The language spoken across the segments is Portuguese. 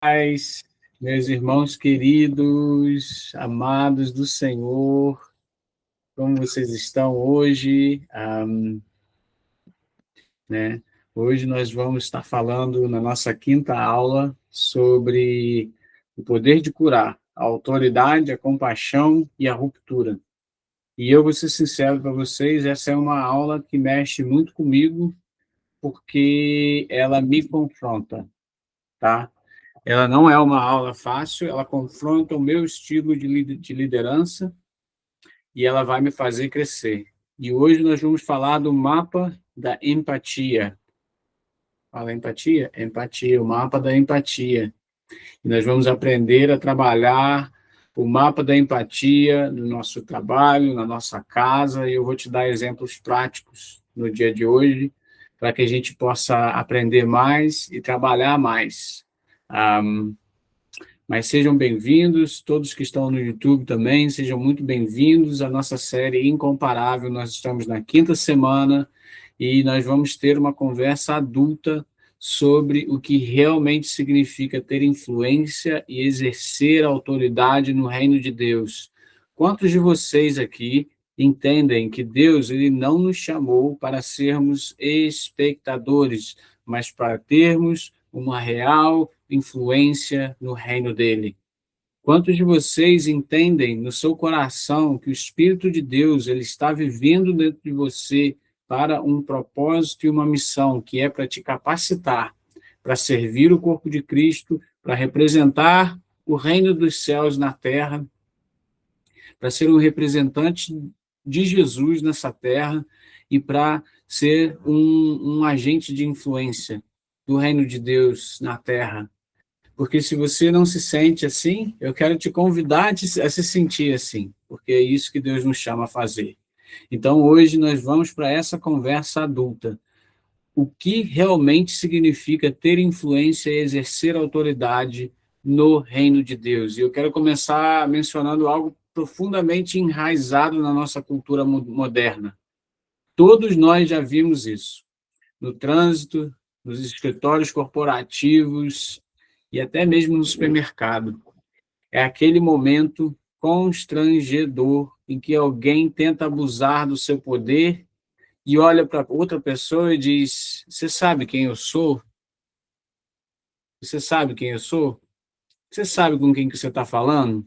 Paz, meus irmãos queridos, amados do Senhor, como vocês estão hoje? Né? Hoje nós vamos estar falando na nossa quinta aula sobre o poder de curar, a autoridade, a compaixão e a ruptura. E eu vou ser sincero para vocês, essa é uma aula que mexe muito comigo, porque ela me confronta, tá? Ela não é uma aula fácil, ela confronta o meu estilo de liderança e ela vai me fazer crescer. E hoje nós vamos falar do mapa da empatia. Fala empatia? Empatia, o mapa da empatia. E nós vamos aprender a trabalhar o mapa da empatia no nosso trabalho, na nossa casa, e eu vou te dar exemplos práticos no dia de hoje, para que a gente possa aprender mais e trabalhar mais. Mas sejam bem-vindos, todos que estão no YouTube também, sejam muito bem-vindos à nossa série Incomparável. Nós estamos na quinta semana e nós vamos ter uma conversa adulta sobre o que realmente significa ter influência e exercer autoridade no reino de Deus. Quantos de vocês aqui entendem que Deus ele não nos chamou para sermos espectadores, mas para termos uma real influência no reino dele? Quantos de vocês entendem no seu coração que o Espírito de Deus ele está vivendo dentro de você para um propósito e uma missão, que é para te capacitar para servir o corpo de Cristo, para representar o reino dos céus na terra, para ser um representante de Jesus nessa terra e para ser um agente de influência do reino de Deus na terra? Porque se você não se sente assim, eu quero te convidar a se sentir assim, porque é isso que Deus nos chama a fazer. Então, hoje nós vamos para essa conversa adulta. O que realmente significa ter influência e exercer autoridade no reino de Deus? E eu quero começar mencionando algo profundamente enraizado na nossa cultura moderna. Todos nós já vimos isso. No trânsito, nos escritórios corporativos e até mesmo no supermercado. É aquele momento constrangedor em que alguém tenta abusar do seu poder e olha para outra pessoa e diz: Você sabe quem eu sou? Você sabe quem eu sou? Você sabe com quem que você está falando?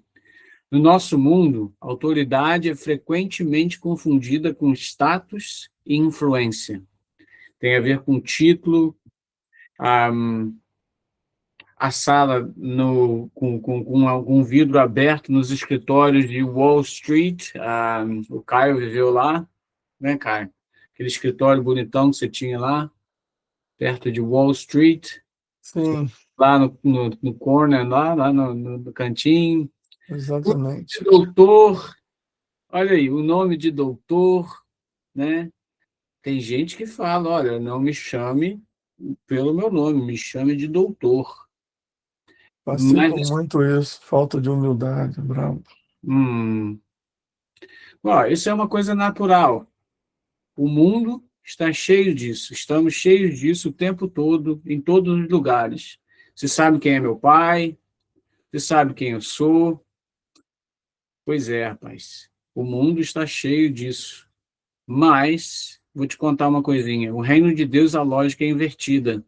No nosso mundo, autoridade é frequentemente confundida com status e influência. Tem a ver com título, a sala com algum vidro aberto nos escritórios de Wall Street. O Caio viveu lá, né, Caio? Aquele escritório bonitão que você tinha lá, perto de Wall Street, Sim, lá no corner, lá no cantinho. exatamente. Doutor, olha aí, o nome de doutor, né? Tem gente que fala, olha, não me chame pelo meu nome, me chame de doutor. Passei por Mas, muito isso, falta de humildade, bravo. hum, ó, isso é uma coisa natural. O mundo está cheio disso, estamos cheios disso o tempo todo, em todos os lugares. Você sabe quem é meu pai? Você sabe quem eu sou? Pois é, rapaz. O mundo está cheio disso. Mas, vou te contar uma coisinha: o reino de Deus, a lógica é invertida.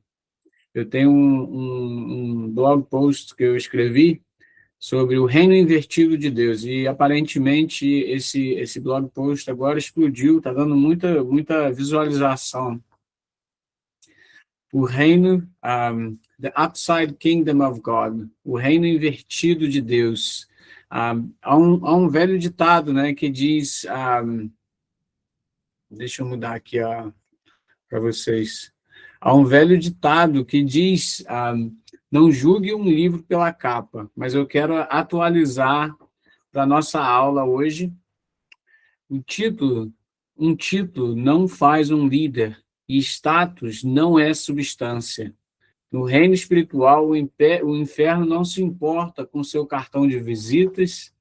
Eu tenho um blog post que eu escrevi sobre o reino invertido de Deus, e aparentemente esse blog post agora explodiu, está dando muita visualização. O reino, the upside kingdom of God, o reino invertido de Deus. Há um velho ditado, né, que diz, deixa eu mudar aqui para vocês. Há um velho ditado que diz, não julgue um livro pela capa, mas eu quero atualizar para a nossa aula hoje. O título, um título não faz um líder, e status não é substância. No reino espiritual, o inferno não se importa com seu cartão de visitas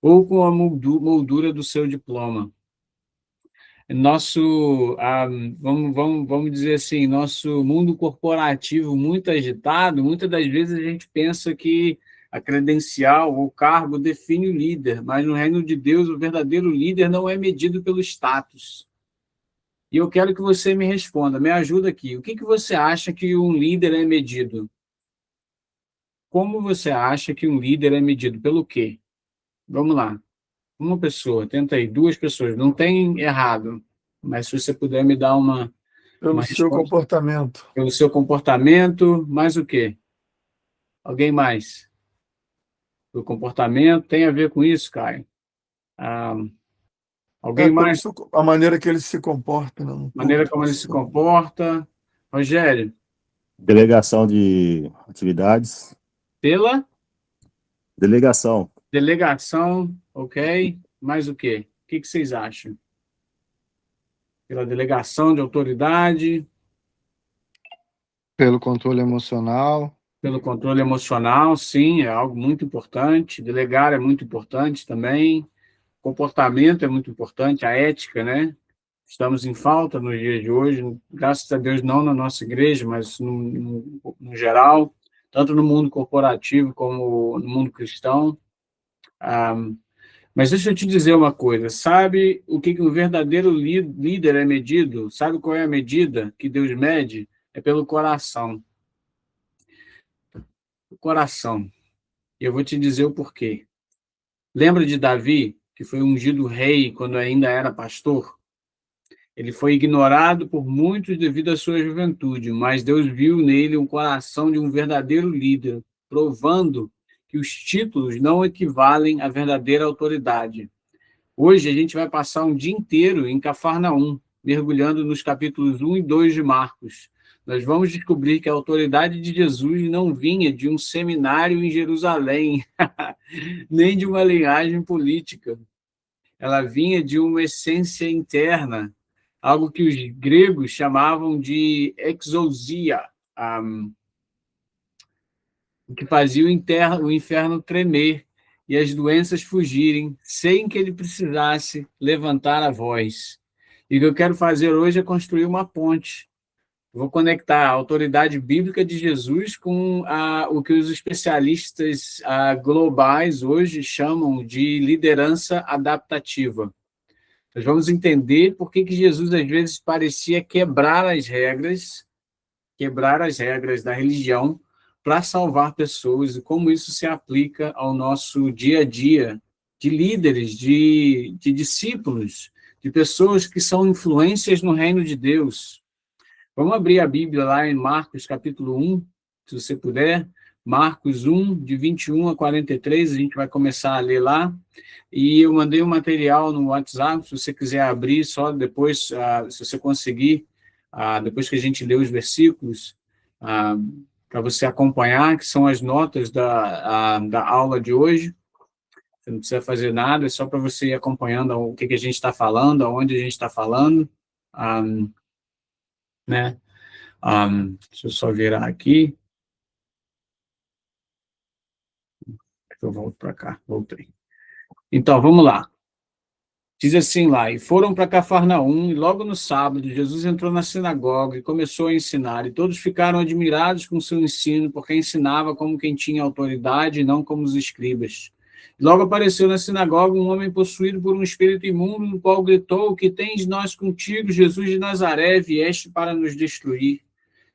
ou com a moldura do seu diploma. vamos dizer assim, nosso mundo corporativo muito agitado, muitas das vezes a gente pensa que a credencial ou o cargo define o líder, mas no reino de Deus o verdadeiro líder não é medido pelo status. E eu quero que você me responda, me ajuda aqui. O que você acha que um líder é medido? Como você acha que um líder é medido? Pelo quê? Vamos lá. Uma pessoa, tenta aí, duas pessoas, não tem errado, mas se você puder me dar Pelo uma seu resposta comportamento. pelo seu comportamento, mais o quê? Alguém mais? O comportamento tem a ver com isso, Caio? Ah, alguém mais? A maneira que ele se comporta, né, no Maneira púlpito. como ele se comporta? Rogério, Delegação de atividades. pela Delegação. delegação, ok? Mais o quê? O que vocês acham? Pela delegação de autoridade, Pelo controle emocional. pelo controle emocional, sim, é algo muito importante. Delegar é muito importante também. Comportamento é muito importante, a ética, né? Estamos em falta nos dias de hoje, graças a Deus, não na nossa igreja, mas no geral, tanto no mundo corporativo como no mundo cristão. Mas deixa eu te dizer uma coisa, sabe o que um verdadeiro líder é medido? Sabe qual é a medida que Deus mede? É pelo coração. O coração. E eu vou te dizer o porquê. Lembra de Davi, que foi ungido rei quando ainda era pastor? Ele foi ignorado por muitos devido à sua juventude, mas Deus viu nele um coração de um verdadeiro líder, provando que os títulos não equivalem à verdadeira autoridade. Hoje a gente vai passar um dia inteiro em Cafarnaum, mergulhando nos capítulos 1 e 2 de Marcos. Nós vamos descobrir que a autoridade de Jesus não vinha de um seminário em Jerusalém, nem de uma linhagem política. Ela vinha de uma essência interna, algo que os gregos chamavam de exousia, que fazia o inferno tremer e as doenças fugirem, sem que ele precisasse levantar a voz. E o que eu quero fazer hoje é construir uma ponte. Vou conectar a autoridade bíblica de Jesus com o que os especialistas globais hoje chamam de liderança adaptativa. Nós vamos entender por que Jesus, às vezes, parecia quebrar as regras da religião para salvar pessoas e como isso se aplica ao nosso dia a dia de líderes, de discípulos, de pessoas que são influências no reino de Deus. Vamos abrir a Bíblia lá em Marcos, capítulo 1, se você puder. Marcos 1, de 21 a 43, a gente vai começar a ler lá. E eu mandei um material no WhatsApp, se você quiser abrir, só depois, se você conseguir, depois que a gente lê os versículos, para você acompanhar, que são as notas da aula de hoje. Você não precisa fazer nada, é só para você ir acompanhando o que a gente está falando, aonde a gente está falando. Né? Deixa eu só virar aqui. Eu volto para cá, voltei. Então, vamos lá. Diz assim lá, e foram para Cafarnaum, e logo no sábado, Jesus entrou na sinagoga e começou a ensinar, e todos ficaram admirados com seu ensino, porque ensinava como quem tinha autoridade, e não como os escribas. E logo apareceu na sinagoga um homem possuído por um espírito imundo, no qual gritou, que tens nós contigo, Jesus de Nazaré, vieste para nos destruir.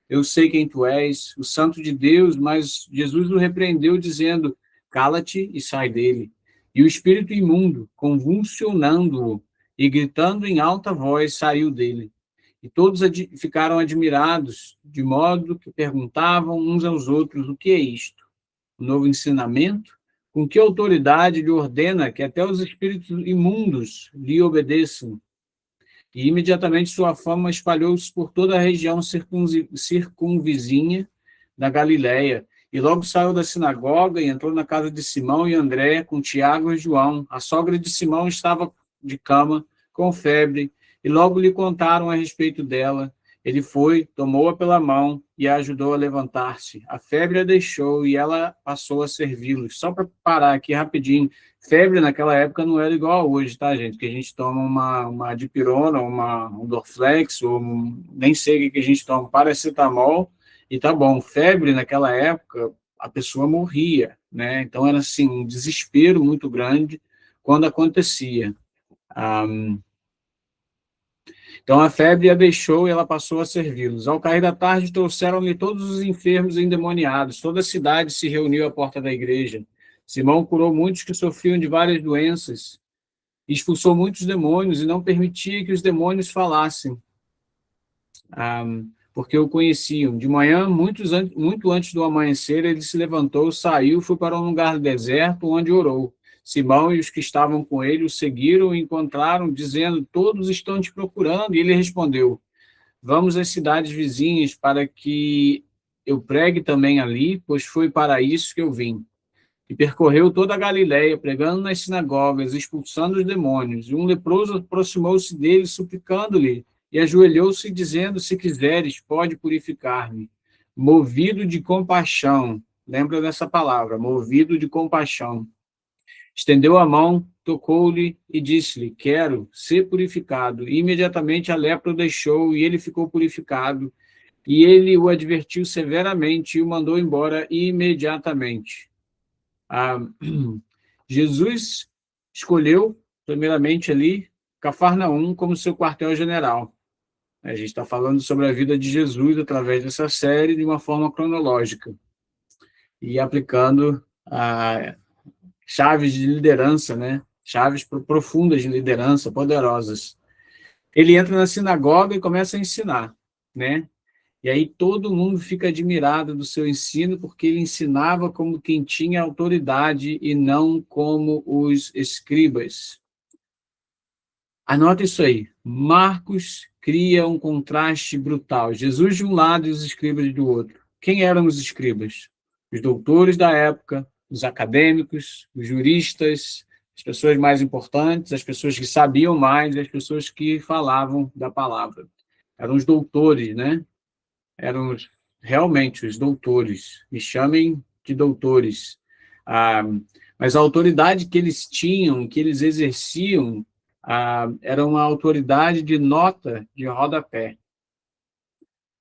Eu sei quem tu és, o santo de Deus, mas Jesus o repreendeu, dizendo, cala-te e sai dele. E o espírito imundo, convulsionando-o e gritando em alta voz, saiu dele. E todos ficaram admirados, de modo que perguntavam uns aos outros, o que é isto? Um novo ensinamento? Com que autoridade lhe ordena que até os espíritos imundos lhe obedeçam? E imediatamente sua fama espalhou-se por toda a região circunvizinha da Galiléia. E logo saiu da sinagoga e entrou na casa de Simão e André, com Tiago e João. A sogra de Simão estava de cama, com febre, e logo lhe contaram a respeito dela. Ele foi, tomou-a pela mão e a ajudou a levantar-se. A febre a deixou e ela passou a servi-los. Só para parar aqui rapidinho, febre naquela época não era igual a hoje, tá, gente? Que a gente toma uma dipirona, um Dorflex, nem sei o que a gente toma, paracetamol, e tá bom. Febre naquela época, a pessoa morria, né? Então era assim, um desespero muito grande quando acontecia. Então a febre a deixou e ela passou a servi-los. Ao cair da tarde, trouxeram-lhe todos os enfermos e endemoniados. Toda a cidade se reuniu à porta da igreja. Simão curou muitos que sofriam de várias doenças, expulsou muitos demônios e não permitia que os demônios falassem, porque o conheciam. De manhã, muito antes do amanhecer, ele se levantou, saiu, foi para um lugar deserto, onde orou. Simão e os que estavam com ele o seguiram e encontraram, dizendo: todos estão te procurando. E ele respondeu: vamos às cidades vizinhas para que eu pregue também ali, pois foi para isso que eu vim. E percorreu toda a Galiléia, pregando nas sinagogas, expulsando os demônios. E um leproso aproximou-se dele, suplicando-lhe, e ajoelhou-se, dizendo: se quiseres, pode purificar-me. Movido de compaixão, lembra dessa palavra, movido de compaixão. Estendeu a mão, tocou-lhe e disse-lhe: quero ser purificado. E imediatamente a lepra o deixou e ele ficou purificado. E ele o advertiu severamente e o mandou embora imediatamente. Jesus escolheu, primeiramente ali, Cafarnaum como seu quartel-general. A gente está falando sobre a vida de Jesus através dessa série de uma forma cronológica e aplicando chaves de liderança, né? Chaves profundas de liderança, poderosas. Ele entra na sinagoga e começa a ensinar, né? E aí todo mundo fica admirado do seu ensino, porque ele ensinava como quem tinha autoridade e não como os escribas. Anota isso aí. Marcos cria um contraste brutal. Jesus de um lado e os escribas do outro. Quem eram os escribas? Os doutores da época, os acadêmicos, os juristas, as pessoas mais importantes, as pessoas que sabiam mais, as pessoas que falavam da palavra. Eram os doutores, né? Eram realmente os doutores. Me chamem de doutores. Mas a autoridade que eles tinham, que eles exerciam, era uma autoridade de nota de rodapé.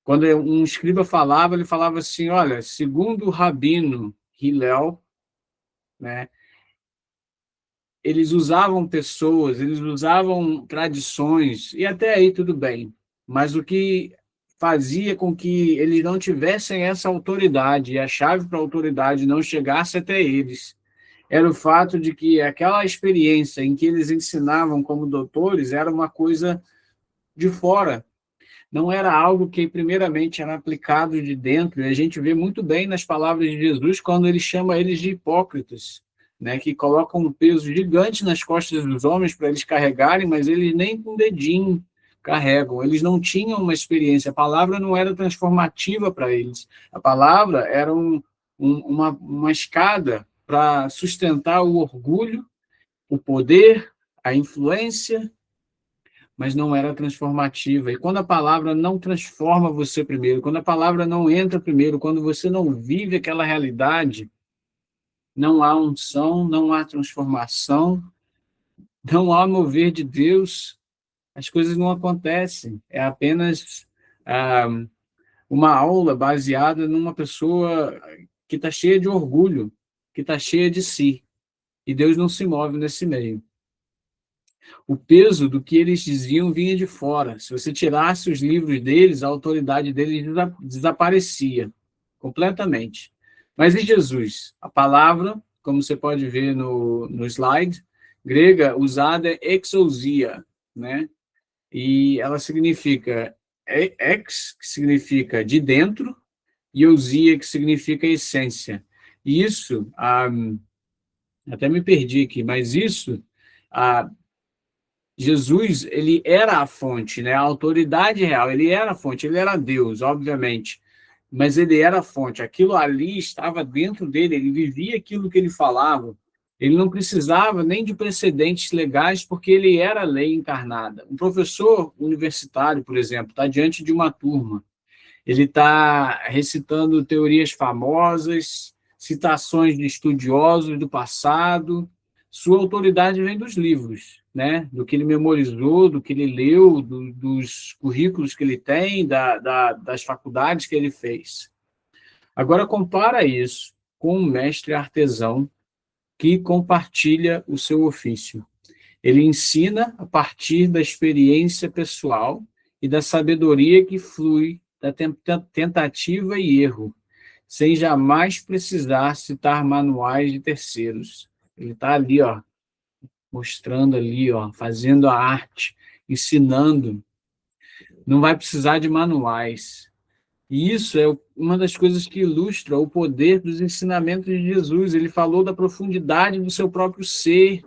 Quando um escriba falava, ele falava assim: olha, segundo o rabino Hillel, né, eles usavam pessoas, eles usavam tradições, e até aí tudo bem, mas o que fazia com que eles não tivessem essa autoridade, e a chave para a autoridade não chegasse até eles, era o fato de que aquela experiência em que eles ensinavam como doutores era uma coisa de fora, não era algo que primeiramente era aplicado de dentro, e a gente vê muito bem nas palavras de Jesus quando ele chama eles de hipócritas, né, que colocam um peso gigante nas costas dos homens para eles carregarem, mas eles nem com o dedinho carregam, eles não tinham uma experiência, a palavra não era transformativa para eles, a palavra era uma escada para sustentar o orgulho, o poder, a influência, mas não era transformativa. E quando a palavra não transforma você primeiro, quando a palavra não entra primeiro, quando você não vive aquela realidade, não há unção, não há transformação, não há mover de Deus, as coisas não acontecem. É apenas uma aula baseada numa pessoa que está cheia de orgulho, que está cheia de si. E Deus não se move nesse meio. O peso do que eles diziam vinha de fora. Se você tirasse os livros deles, a autoridade deles desaparecia completamente. Mas e Jesus? A palavra, como você pode ver no slide, grega usada é exousia, né? E ela significa ex, que significa de dentro, e ousia, que significa essência. E isso, até me perdi aqui, mas isso, Jesus, ele era a fonte, né? A autoridade real, ele era a fonte, ele era Deus, obviamente, mas ele era a fonte, aquilo ali estava dentro dele, ele vivia aquilo que ele falava, Ele não precisava nem de precedentes legais, porque ele era a lei encarnada. Um professor universitário, por exemplo, está diante de uma turma. Ele está recitando teorias famosas, citações de estudiosos do passado. Sua autoridade vem dos livros, né? Do que ele memorizou, do que ele leu, dos currículos que ele tem, das faculdades que ele fez. Agora, compara isso com um mestre artesão que compartilha o seu ofício. Ele ensina a partir da experiência pessoal e da sabedoria que flui da tentativa e erro, sem jamais precisar citar manuais de terceiros. Ele está ali, ó, mostrando ali, ó, fazendo a arte, ensinando. Não vai precisar de manuais. E isso é uma das coisas que ilustra o poder dos ensinamentos de Jesus. Ele falou da profundidade do seu próprio ser,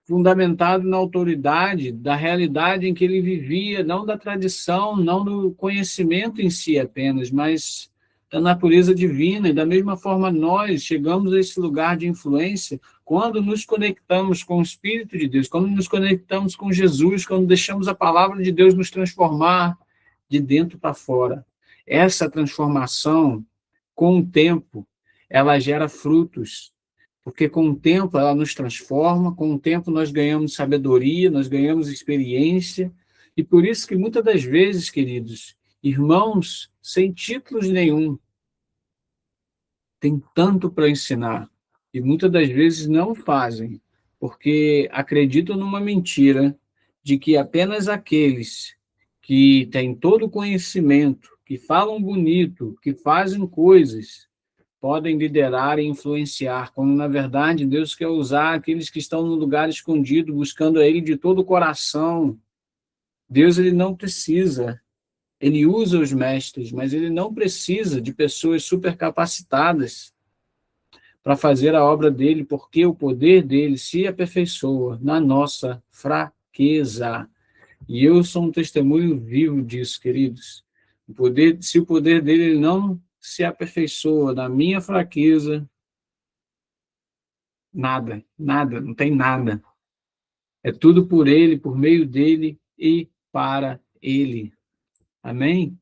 fundamentado na autoridade, da realidade em que ele vivia, não da tradição, não do conhecimento em si apenas, mas da natureza divina. E da mesma forma nós chegamos a esse lugar de influência quando nos conectamos com o Espírito de Deus, quando nos conectamos com Jesus, quando deixamos a palavra de Deus nos transformar de dentro para fora. Essa transformação, com o tempo, ela gera frutos, porque com o tempo ela nos transforma, com o tempo nós ganhamos sabedoria, nós ganhamos experiência, e por isso que muitas das vezes, queridos, irmãos sem títulos nenhum, têm tanto para ensinar, e muitas das vezes não fazem, porque acreditam numa mentira de que apenas aqueles que têm todo o conhecimento, que falam bonito, que fazem coisas, podem liderar e influenciar, quando, na verdade, Deus quer usar aqueles que estão no lugar escondido, buscando a Ele de todo o coração. Deus, ele não precisa, ele usa os mestres, mas ele não precisa de pessoas supercapacitadas para fazer a obra dele, porque o poder dele se aperfeiçoa na nossa fraqueza. E eu sou um testemunho vivo disso, queridos. Se o poder dele não se aperfeiçoa na minha fraqueza, nada, não tem nada. É tudo por ele, por meio dele e para ele. Amém?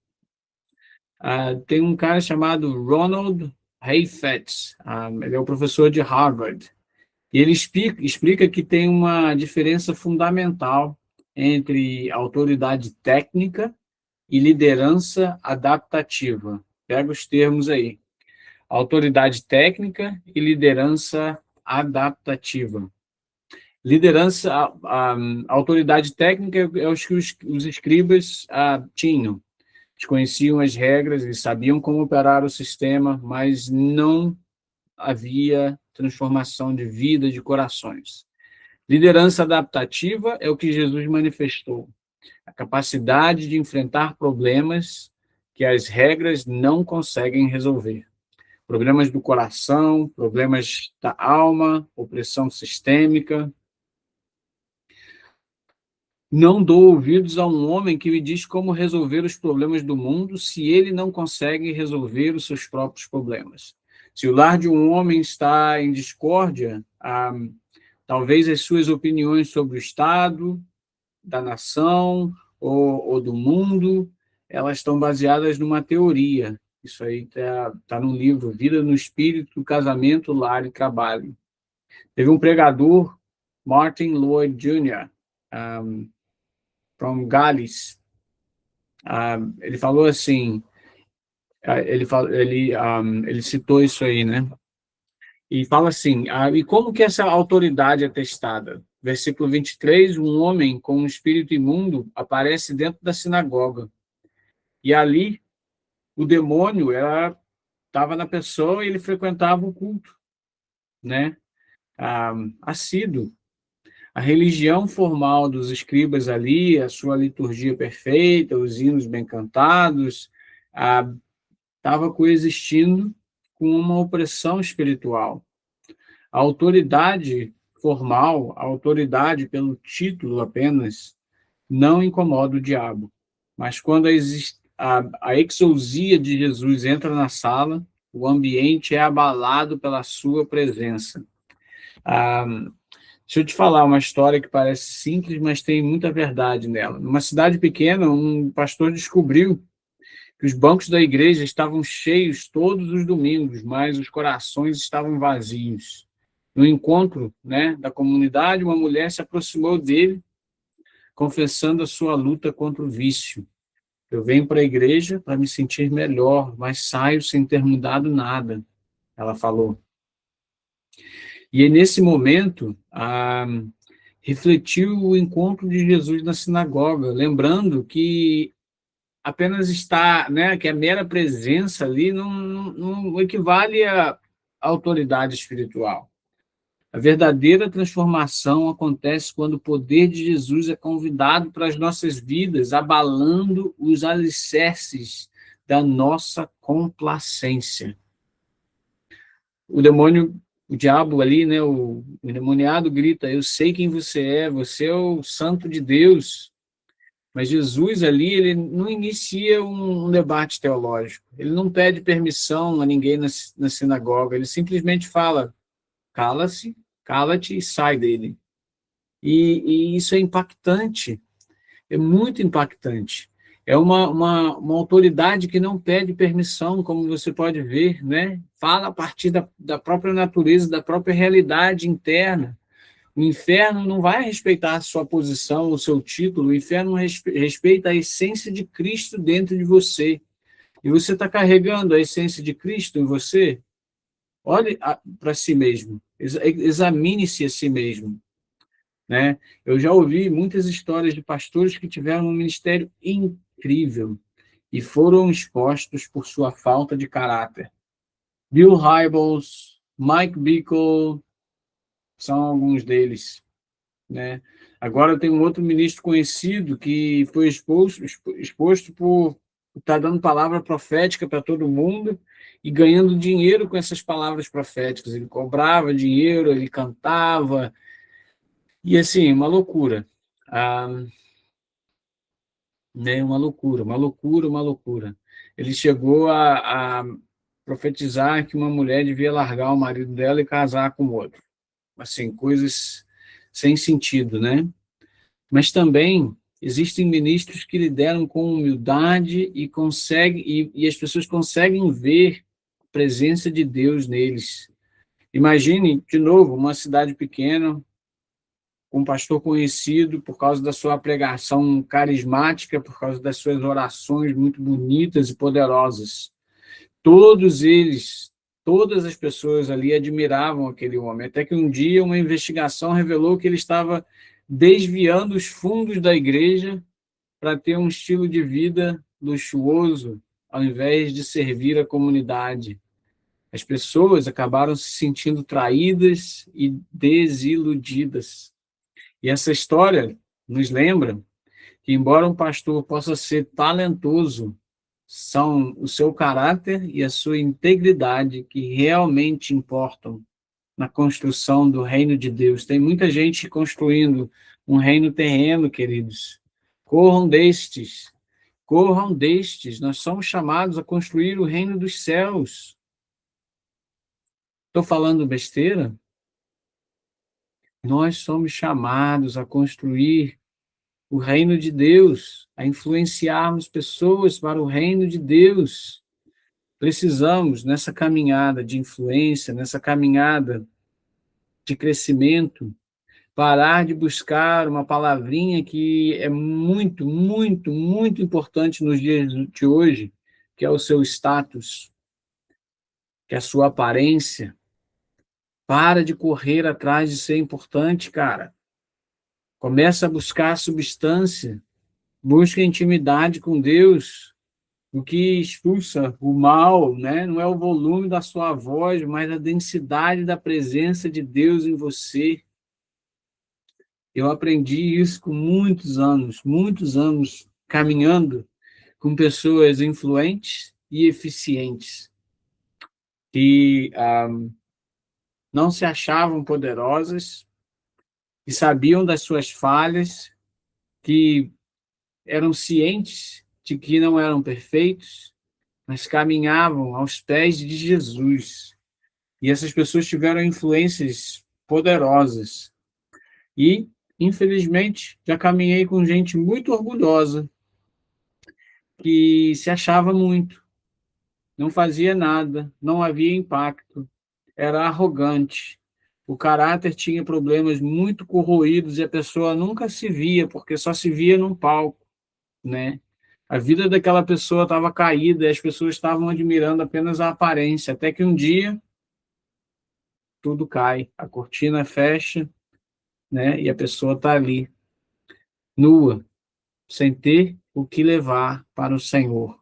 Tem um cara chamado Ronald Heifetz, ele é o professor de Harvard, e ele explica que tem uma diferença fundamental entre autoridade técnica e liderança adaptativa. Pega os termos aí. Autoridade técnica e liderança adaptativa. Liderança, autoridade técnica é os que os escribas tinham. Eles conheciam as regras, eles sabiam como operar o sistema, mas não havia transformação de vida, de corações. Liderança adaptativa é o que Jesus manifestou. A capacidade de enfrentar problemas que as regras não conseguem resolver. Problemas do coração, problemas da alma, opressão sistêmica. Não dou ouvidos a um homem que me diz como resolver os problemas do mundo se ele não consegue resolver os seus próprios problemas. Se o lar de um homem está em discórdia, talvez as suas opiniões sobre o Estado, da nação ou do mundo, elas estão baseadas numa teoria. Isso aí tá no livro Vida no Espírito, Casamento, Lar e Trabalho. Teve um pregador, Martin Lloyd Jr., from Gales. Ele falou assim, ele citou isso aí, né? E fala assim, e como que essa autoridade é testada? Versículo 23, um homem com um espírito imundo aparece dentro da sinagoga. E ali, o demônio estava na pessoa e ele frequentava o culto, né? Assíduo. A religião formal dos escribas ali, a sua liturgia perfeita, os hinos bem cantados, estava coexistindo com uma opressão espiritual. A autoridade formal, a autoridade pelo título apenas, não incomoda o diabo. Mas quando a exousia de Jesus entra na sala, o ambiente é abalado pela sua presença. Deixa eu te falar uma história que parece simples, mas tem muita verdade nela. Numa cidade pequena, um pastor descobriu que os bancos da igreja estavam cheios todos os domingos, mas os corações estavam vazios. No encontro, né, da comunidade, uma mulher se aproximou dele, confessando a sua luta contra o vício. Eu venho para a igreja para me sentir melhor, mas saio sem ter mudado nada, ela falou. E nesse momento, refletiu o encontro de Jesus na sinagoga, lembrando que apenas está, né, que a mera presença ali não equivale à autoridade espiritual. A verdadeira transformação acontece quando o poder de Jesus é convidado para as nossas vidas, abalando os alicerces da nossa complacência. O demônio, o diabo ali, né, o endemoniado grita: eu sei quem você é o santo de Deus. Mas Jesus ali, ele não inicia um debate teológico, ele não pede permissão a ninguém na sinagoga, ele simplesmente fala: cala-se, cala-te e sai dele. E isso é impactante, é muito impactante. É uma autoridade que não pede permissão, como você pode ver, né? Fala a partir da própria natureza, da própria realidade interna. O inferno não vai respeitar a sua posição, o seu título, o inferno respeita a essência de Cristo dentro de você. E você está carregando a essência de Cristo em você? Olhe para si mesmo, examine-se a si mesmo. Né? Eu já ouvi muitas histórias de pastores que tiveram um ministério incrível e foram expostos por sua falta de caráter. Bill Hybels, Mike Bickle, são alguns deles. Né? Agora tem um outro ministro conhecido que foi exposto por estar dando palavra profética para todo mundo e ganhando dinheiro com essas palavras proféticas. Ele cobrava dinheiro, ele cantava, e assim, uma loucura. Né? Uma loucura, uma loucura, uma loucura. Ele chegou a profetizar que uma mulher devia largar o marido dela e casar com outro. Assim, coisas sem sentido, né? Mas também existem ministros que lideram com humildade e as pessoas conseguem ver a presença de Deus neles. Imagine, de novo, uma cidade pequena, com um pastor conhecido por causa da sua pregação carismática, por causa das suas orações muito bonitas e poderosas. Todos eles, todas as pessoas ali admiravam aquele homem, até que um dia uma investigação revelou que ele estava desviando os fundos da igreja para ter um estilo de vida luxuoso, ao invés de servir a comunidade. As pessoas acabaram se sentindo traídas e desiludidas. E essa história nos lembra que, embora um pastor possa ser talentoso, são o seu caráter e a sua integridade que realmente importam na construção do reino de Deus. Tem muita gente construindo um reino terreno, queridos. Corram destes, corram destes. Nós somos chamados a construir o reino dos céus. Estou falando besteira? Nós somos chamados a construir o reino de Deus, a influenciarmos pessoas para o reino de Deus. Precisamos, nessa caminhada de influência, nessa caminhada de crescimento, parar de buscar uma palavrinha que é muito, muito, muito importante nos dias de hoje, que é o seu status, que é a sua aparência. Para de correr atrás de ser importante, cara. Começa a buscar a substância. Busca intimidade com Deus. O que expulsa o mal, né? Não é o volume da sua voz, mas a densidade da presença de Deus em você. Eu aprendi isso com muitos anos caminhando com pessoas influentes e eficientes, que não se achavam poderosas, que sabiam das suas falhas, que eram cientes de que não eram perfeitos, mas caminhavam aos pés de Jesus. E essas pessoas tiveram influências poderosas. E, infelizmente, já caminhei com gente muito orgulhosa, que se achava muito, não fazia nada, não havia impacto, era arrogante. O caráter tinha problemas muito corroídos e a pessoa nunca se via, porque só se via num palco, né? A vida daquela pessoa estava caída e as pessoas estavam admirando apenas a aparência, até que um dia tudo cai, a cortina fecha, né? E a pessoa está ali, nua, sem ter o que levar para o Senhor.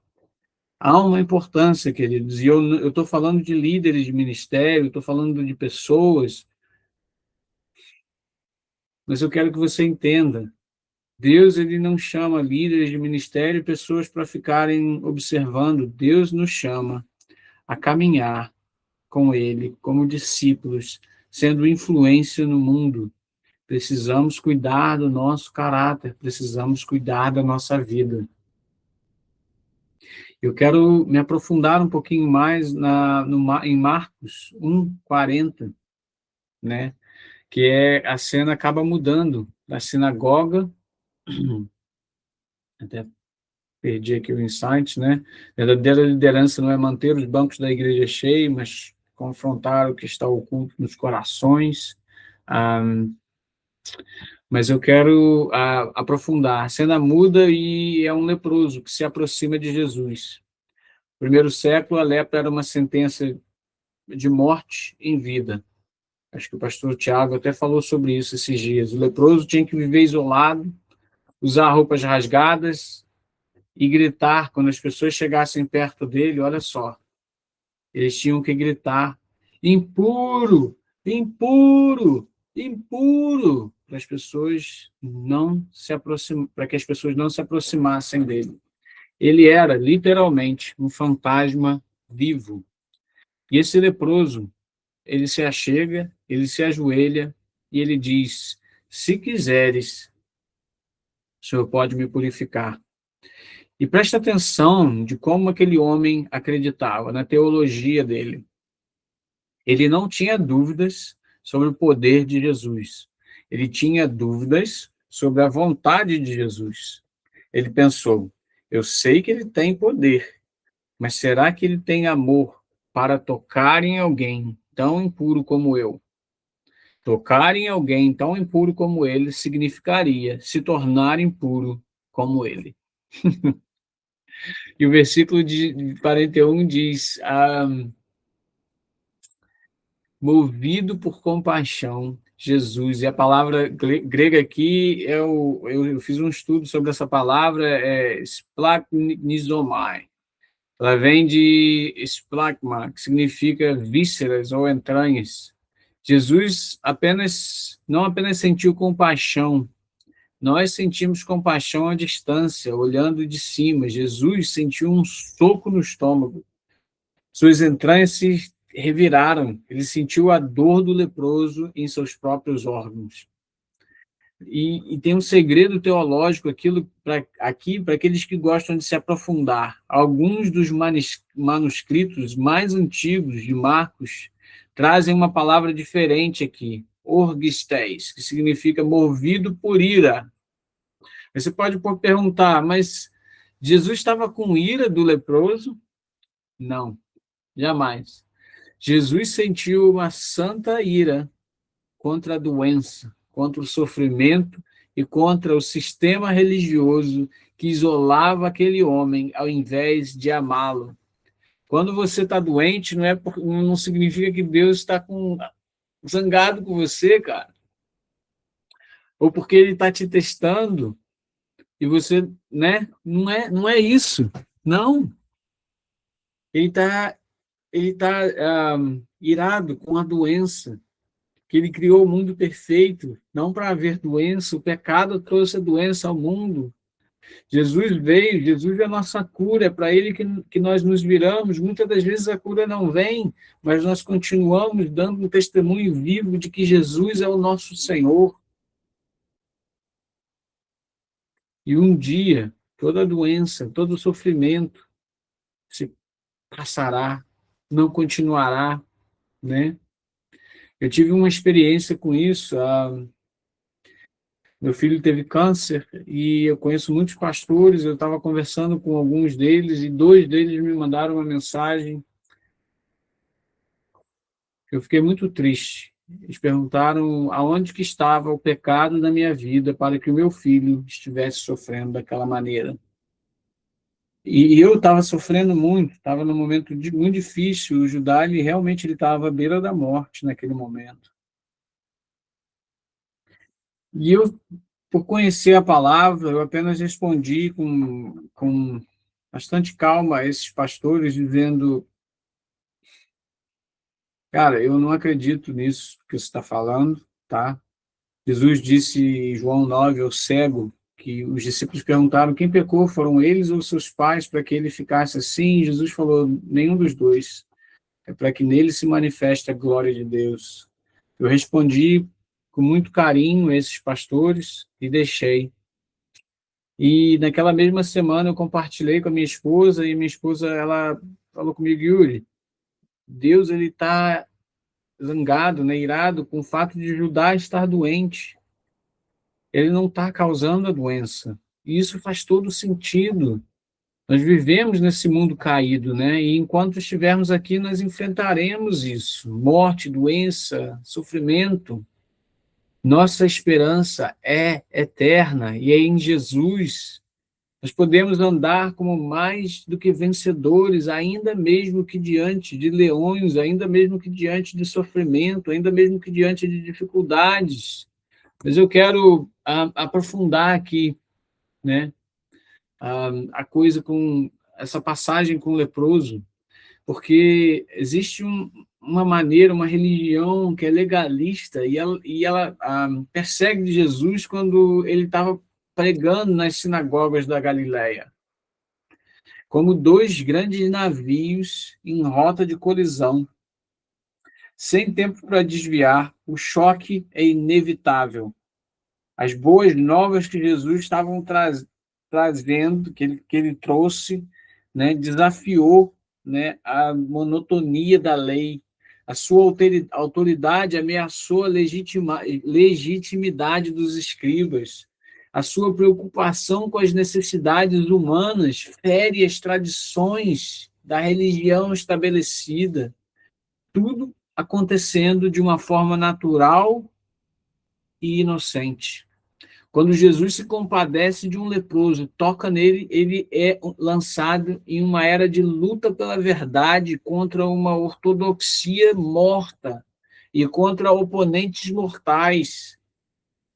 Há uma importância, queridos, e eu estou falando de líderes de ministério, estou falando de pessoas, mas eu quero que você entenda, Deus ele não chama líderes de ministério e pessoas para ficarem observando, Deus nos chama a caminhar com Ele como discípulos, sendo influência no mundo. Precisamos cuidar do nosso caráter, precisamos cuidar da nossa vida. Eu quero me aprofundar um pouquinho mais em Marcos 1:40, né? Que a cena acaba mudando da sinagoga, até perdi aqui o insight, né? A verdadeira liderança não é manter os bancos da igreja cheios, mas confrontar o que está oculto nos corações. Mas eu quero aprofundar. A cena muda e é um leproso que se aproxima de Jesus. No primeiro século, a lepra era uma sentença de morte em vida. Acho que o pastor Tiago até falou sobre isso esses dias. O leproso tinha que viver isolado, usar roupas rasgadas e gritar quando as pessoas chegassem perto dele, olha só, eles tinham que gritar, impuro, impuro, impuro, para as pessoas não se para que as pessoas não se aproximassem dele. Ele era literalmente um fantasma vivo. E esse leproso, ele se achega, ele se ajoelha e ele diz: se quiseres, o Senhor pode me purificar. E presta atenção de como aquele homem acreditava na teologia dele. Ele não tinha dúvidas sobre o poder de Jesus. Ele tinha dúvidas sobre a vontade de Jesus. Ele pensou: eu sei que ele tem poder, mas será que ele tem amor para tocar em alguém tão impuro como eu? Tocar em alguém tão impuro como ele significaria se tornar impuro como ele. E o versículo de 41 diz: movido por compaixão, Jesus. E a palavra grega aqui, eu fiz um estudo sobre essa palavra, é splagchnizomai. Ela vem de splagma, que significa vísceras ou entranhas. Jesus não apenas sentiu compaixão, nós sentimos compaixão à distância, olhando de cima. Jesus sentiu um soco no estômago. Suas entranhas se reviraram. Ele sentiu a dor do leproso em seus próprios órgãos. E tem um segredo teológico aqui para aqueles que gostam de se aprofundar. Alguns dos manuscritos mais antigos de Marcos trazem uma palavra diferente aqui, orgistes, que significa movido por ira. Você pode perguntar, mas Jesus estava com ira do leproso? Não, jamais. Jesus sentiu uma santa ira contra a doença, contra o sofrimento e contra o sistema religioso que isolava aquele homem ao invés de amá-lo. Quando você está doente, não significa que Deus está zangado com você, cara. Ou porque ele está te testando e você, né? Não é isso. Não. Ele tá irado com a doença, que ele criou o mundo perfeito, não para haver doença. O pecado trouxe a doença ao mundo. Jesus veio, Jesus é a nossa cura, é para ele que nós nos viramos. Muitas das vezes a cura não vem, mas nós continuamos dando um testemunho vivo de que Jesus é o nosso Senhor. E um dia, toda doença, todo sofrimento se passará, não continuará, né? Eu tive uma experiência com isso. Meu filho teve câncer e eu conheço muitos pastores. Eu estava conversando com alguns deles e 2 deles me mandaram uma mensagem. Eu fiquei muito triste. Eles perguntaram aonde que estava o pecado da minha vida para que o meu filho estivesse sofrendo daquela maneira. E eu estava sofrendo muito, estava num momento muito difícil. O Judá, ele realmente estava à beira da morte naquele momento. E eu, por conhecer a palavra, eu apenas respondi com bastante calma a esses pastores, dizendo: cara, eu não acredito nisso que você está falando, tá? Jesus disse em João 9 ao cego, que os discípulos perguntaram quem pecou, foram eles ou seus pais, para que ele ficasse assim. E Jesus falou: nenhum dos dois, é para que nele se manifeste a glória de Deus. Eu respondi com muito carinho a esses pastores e deixei. E naquela mesma semana eu compartilhei com a minha esposa, e minha esposa, ela falou comigo: Yuri, Deus, ele está zangado, né, irado com o fato de Judá estar doente. Ele não está causando a doença. E isso faz todo sentido. Nós vivemos nesse mundo caído, né? E enquanto estivermos aqui, nós enfrentaremos isso: morte, doença, sofrimento. Nossa esperança é eterna e é em Jesus. Nós podemos andar como mais do que vencedores, ainda mesmo que diante de leões, ainda mesmo que diante de sofrimento, ainda mesmo que diante de dificuldades. Mas eu quero aprofundar aqui, né, a coisa com essa passagem com o leproso, porque existe uma maneira, uma religião que é legalista, e ela persegue Jesus quando ele estava pregando nas sinagogas da Galileia, como 2 grandes navios em rota de colisão, sem tempo para desviar. O choque é inevitável. As boas novas que Jesus estava trazendo, que ele trouxe, né, desafiou, né, a monotonia da lei. A sua autoridade ameaçou a legitimidade dos escribas. A sua preocupação com as necessidades humanas fere as tradições da religião estabelecida. Tudo acontecendo de uma forma natural e inocente. Quando Jesus se compadece de um leproso, toca nele, ele é lançado em uma era de luta pela verdade contra uma ortodoxia morta e contra oponentes mortais.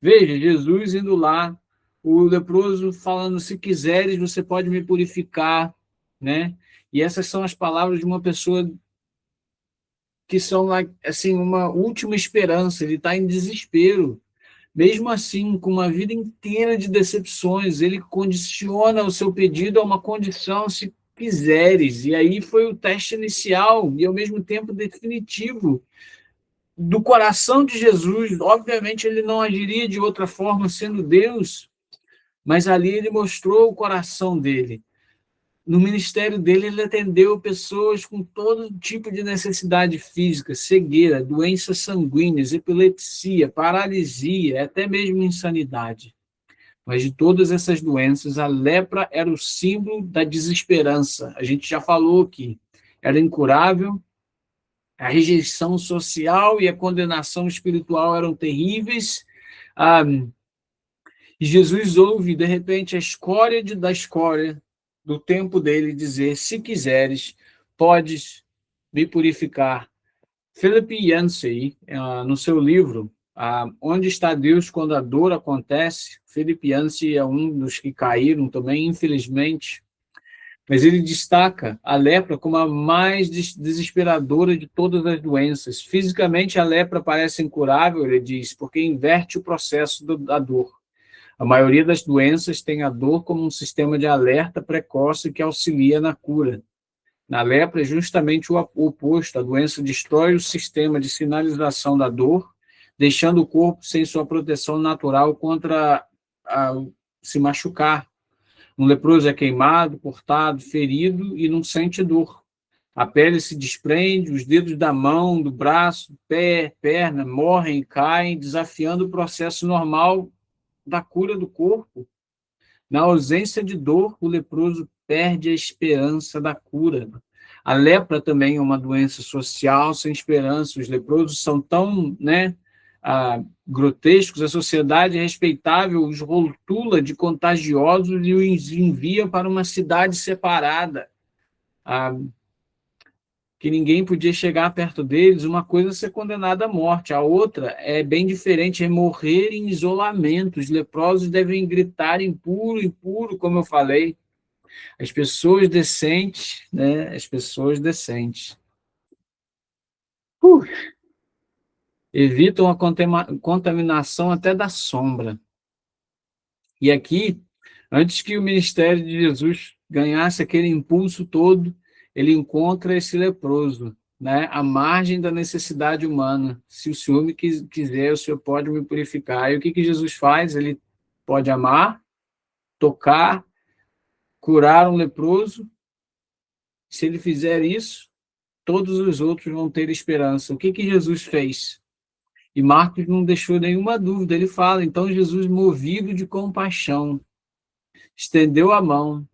Veja, Jesus indo lá, o leproso falando: se quiseres, você pode me purificar, né? E essas são as palavras de uma pessoa que são, assim, uma última esperança. Ele está em desespero. Mesmo assim, com uma vida inteira de decepções, ele condiciona o seu pedido a uma condição: se quiseres. E aí foi o teste inicial e, ao mesmo tempo, definitivo do coração de Jesus. Obviamente, ele não agiria de outra forma sendo Deus, mas ali ele mostrou o coração dele. No ministério dele, ele atendeu pessoas com todo tipo de necessidade física: cegueira, doenças sanguíneas, epilepsia, paralisia, até mesmo insanidade. Mas de todas essas doenças, a lepra era o símbolo da desesperança. A gente já falou aqui. Era incurável, a rejeição social e a condenação espiritual eram terríveis. E Jesus ouve, de repente, a escória da escória do tempo dele dizer: se quiseres, podes me purificar. Philip Yancey, no seu livro Onde está Deus quando a dor acontece? Philip Yancey é um dos que caíram também, infelizmente, mas ele destaca a lepra como a mais desesperadora de todas as doenças. Fisicamente, a lepra parece incurável, ele diz, porque inverte o processo da dor. A maioria das doenças tem a dor como um sistema de alerta precoce que auxilia na cura. Na lepra é justamente o oposto. A doença destrói o sistema de sinalização da dor, deixando o corpo sem sua proteção natural contra se machucar. Um leproso é queimado, cortado, ferido e não sente dor. A pele se desprende, os dedos da mão, do braço, pé, perna morrem e caem, desafiando o processo normal da cura do corpo. Na ausência de dor, o leproso perde a esperança da cura. A lepra também é uma doença social sem esperança. Os leprosos são tão, grotescos, a sociedade respeitável os rotula de contagiosos e os envia para uma cidade separada, que ninguém podia chegar perto deles. Uma coisa é ser condenado à morte, a outra é bem diferente, é morrer em isolamento. Os leprosos devem gritar impuro, impuro, como eu falei. As pessoas decentes, né? As pessoas decentes evitam a contaminação até da sombra. E aqui, antes que o ministério de Jesus ganhasse aquele impulso todo, ele encontra esse leproso, né, à margem da necessidade humana. Se o Senhor me quiser, o Senhor pode me purificar. E o que Jesus faz? Ele pode amar, tocar, curar um leproso. Se ele fizer isso, todos os outros vão ter esperança. O que Jesus fez? E Marcos não deixou nenhuma dúvida. Ele fala, então Jesus, movido de compaixão, estendeu a mão,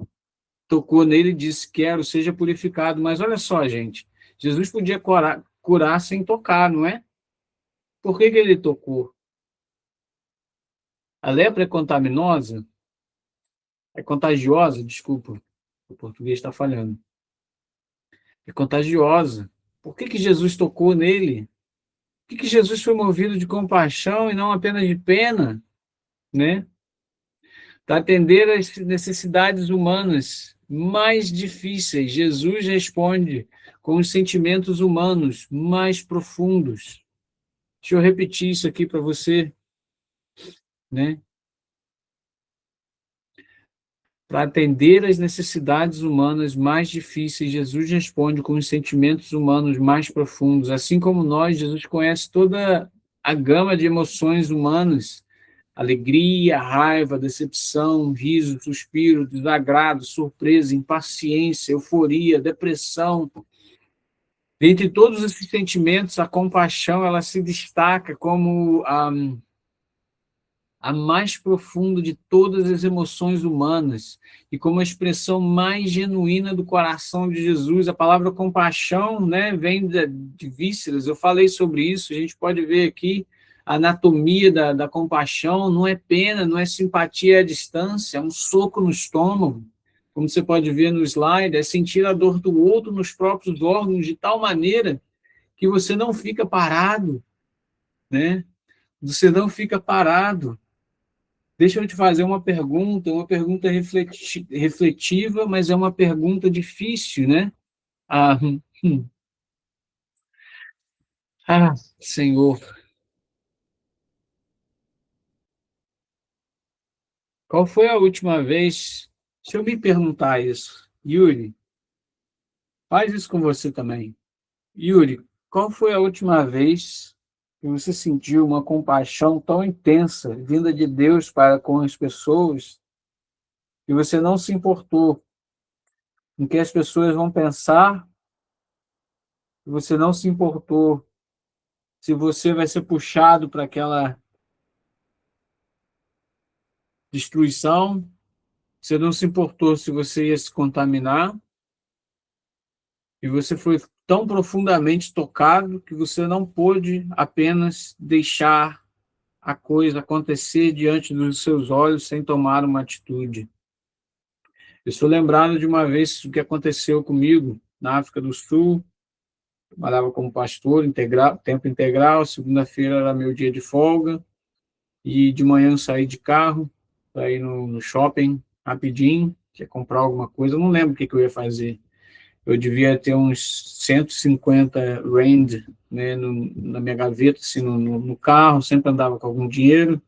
tocou nele e disse, quero, seja purificado. Mas olha só, gente, Jesus podia curar sem tocar, não é? Por que ele tocou? A lepra é contaminosa? É contagiosa, desculpa, o português está falhando. É contagiosa. Por que Jesus tocou nele? Por que Jesus foi movido de compaixão e não apenas de pena, né? Para atender às necessidades humanas mais difíceis, Jesus responde com os sentimentos humanos mais profundos. Deixa eu repetir isso aqui para você, né? Para atender às necessidades humanas mais difíceis, Jesus responde com os sentimentos humanos mais profundos. Assim como nós, Jesus conhece toda a gama de emoções humanas: alegria, raiva, decepção, riso, suspiro, desagrado, surpresa, impaciência, euforia, depressão. Dentre todos esses sentimentos, a compaixão ela se destaca como a mais profunda de todas as emoções humanas e como a expressão mais genuína do coração de Jesus. A palavra compaixão, né, vem de vísceras. Eu falei sobre isso, a gente pode ver aqui a anatomia da compaixão. Não é pena, não é simpatia à distância, é um soco no estômago, como você pode ver no slide, é sentir a dor do outro nos próprios órgãos de tal maneira que você não fica parado, né? Você não fica parado. Deixa eu te fazer uma pergunta refletiva, mas é uma pergunta difícil, né? Senhor, qual foi a última vez? Deixa eu me perguntar isso. Yuri, faz isso com você também. Yuri, qual foi a última vez que você sentiu uma compaixão tão intensa vinda de Deus para com as pessoas e você não se importou com o que as pessoas vão pensar, e você não se importou se você vai ser puxado para aquela destruição, você não se importou se você ia se contaminar, e você foi tão profundamente tocado que você não pôde apenas deixar a coisa acontecer diante dos seus olhos sem tomar uma atitude. Eu sou lembrado de uma vez o que aconteceu comigo na África do Sul. Trabalhava como pastor tempo integral, segunda-feira era meu dia de folga, e de manhã eu saí de carro para ir no shopping rapidinho, que ia comprar alguma coisa. Eu não lembro o que eu ia fazer. Eu devia ter uns 150 rand, né, na minha gaveta, assim, no carro, sempre andava com algum dinheiro.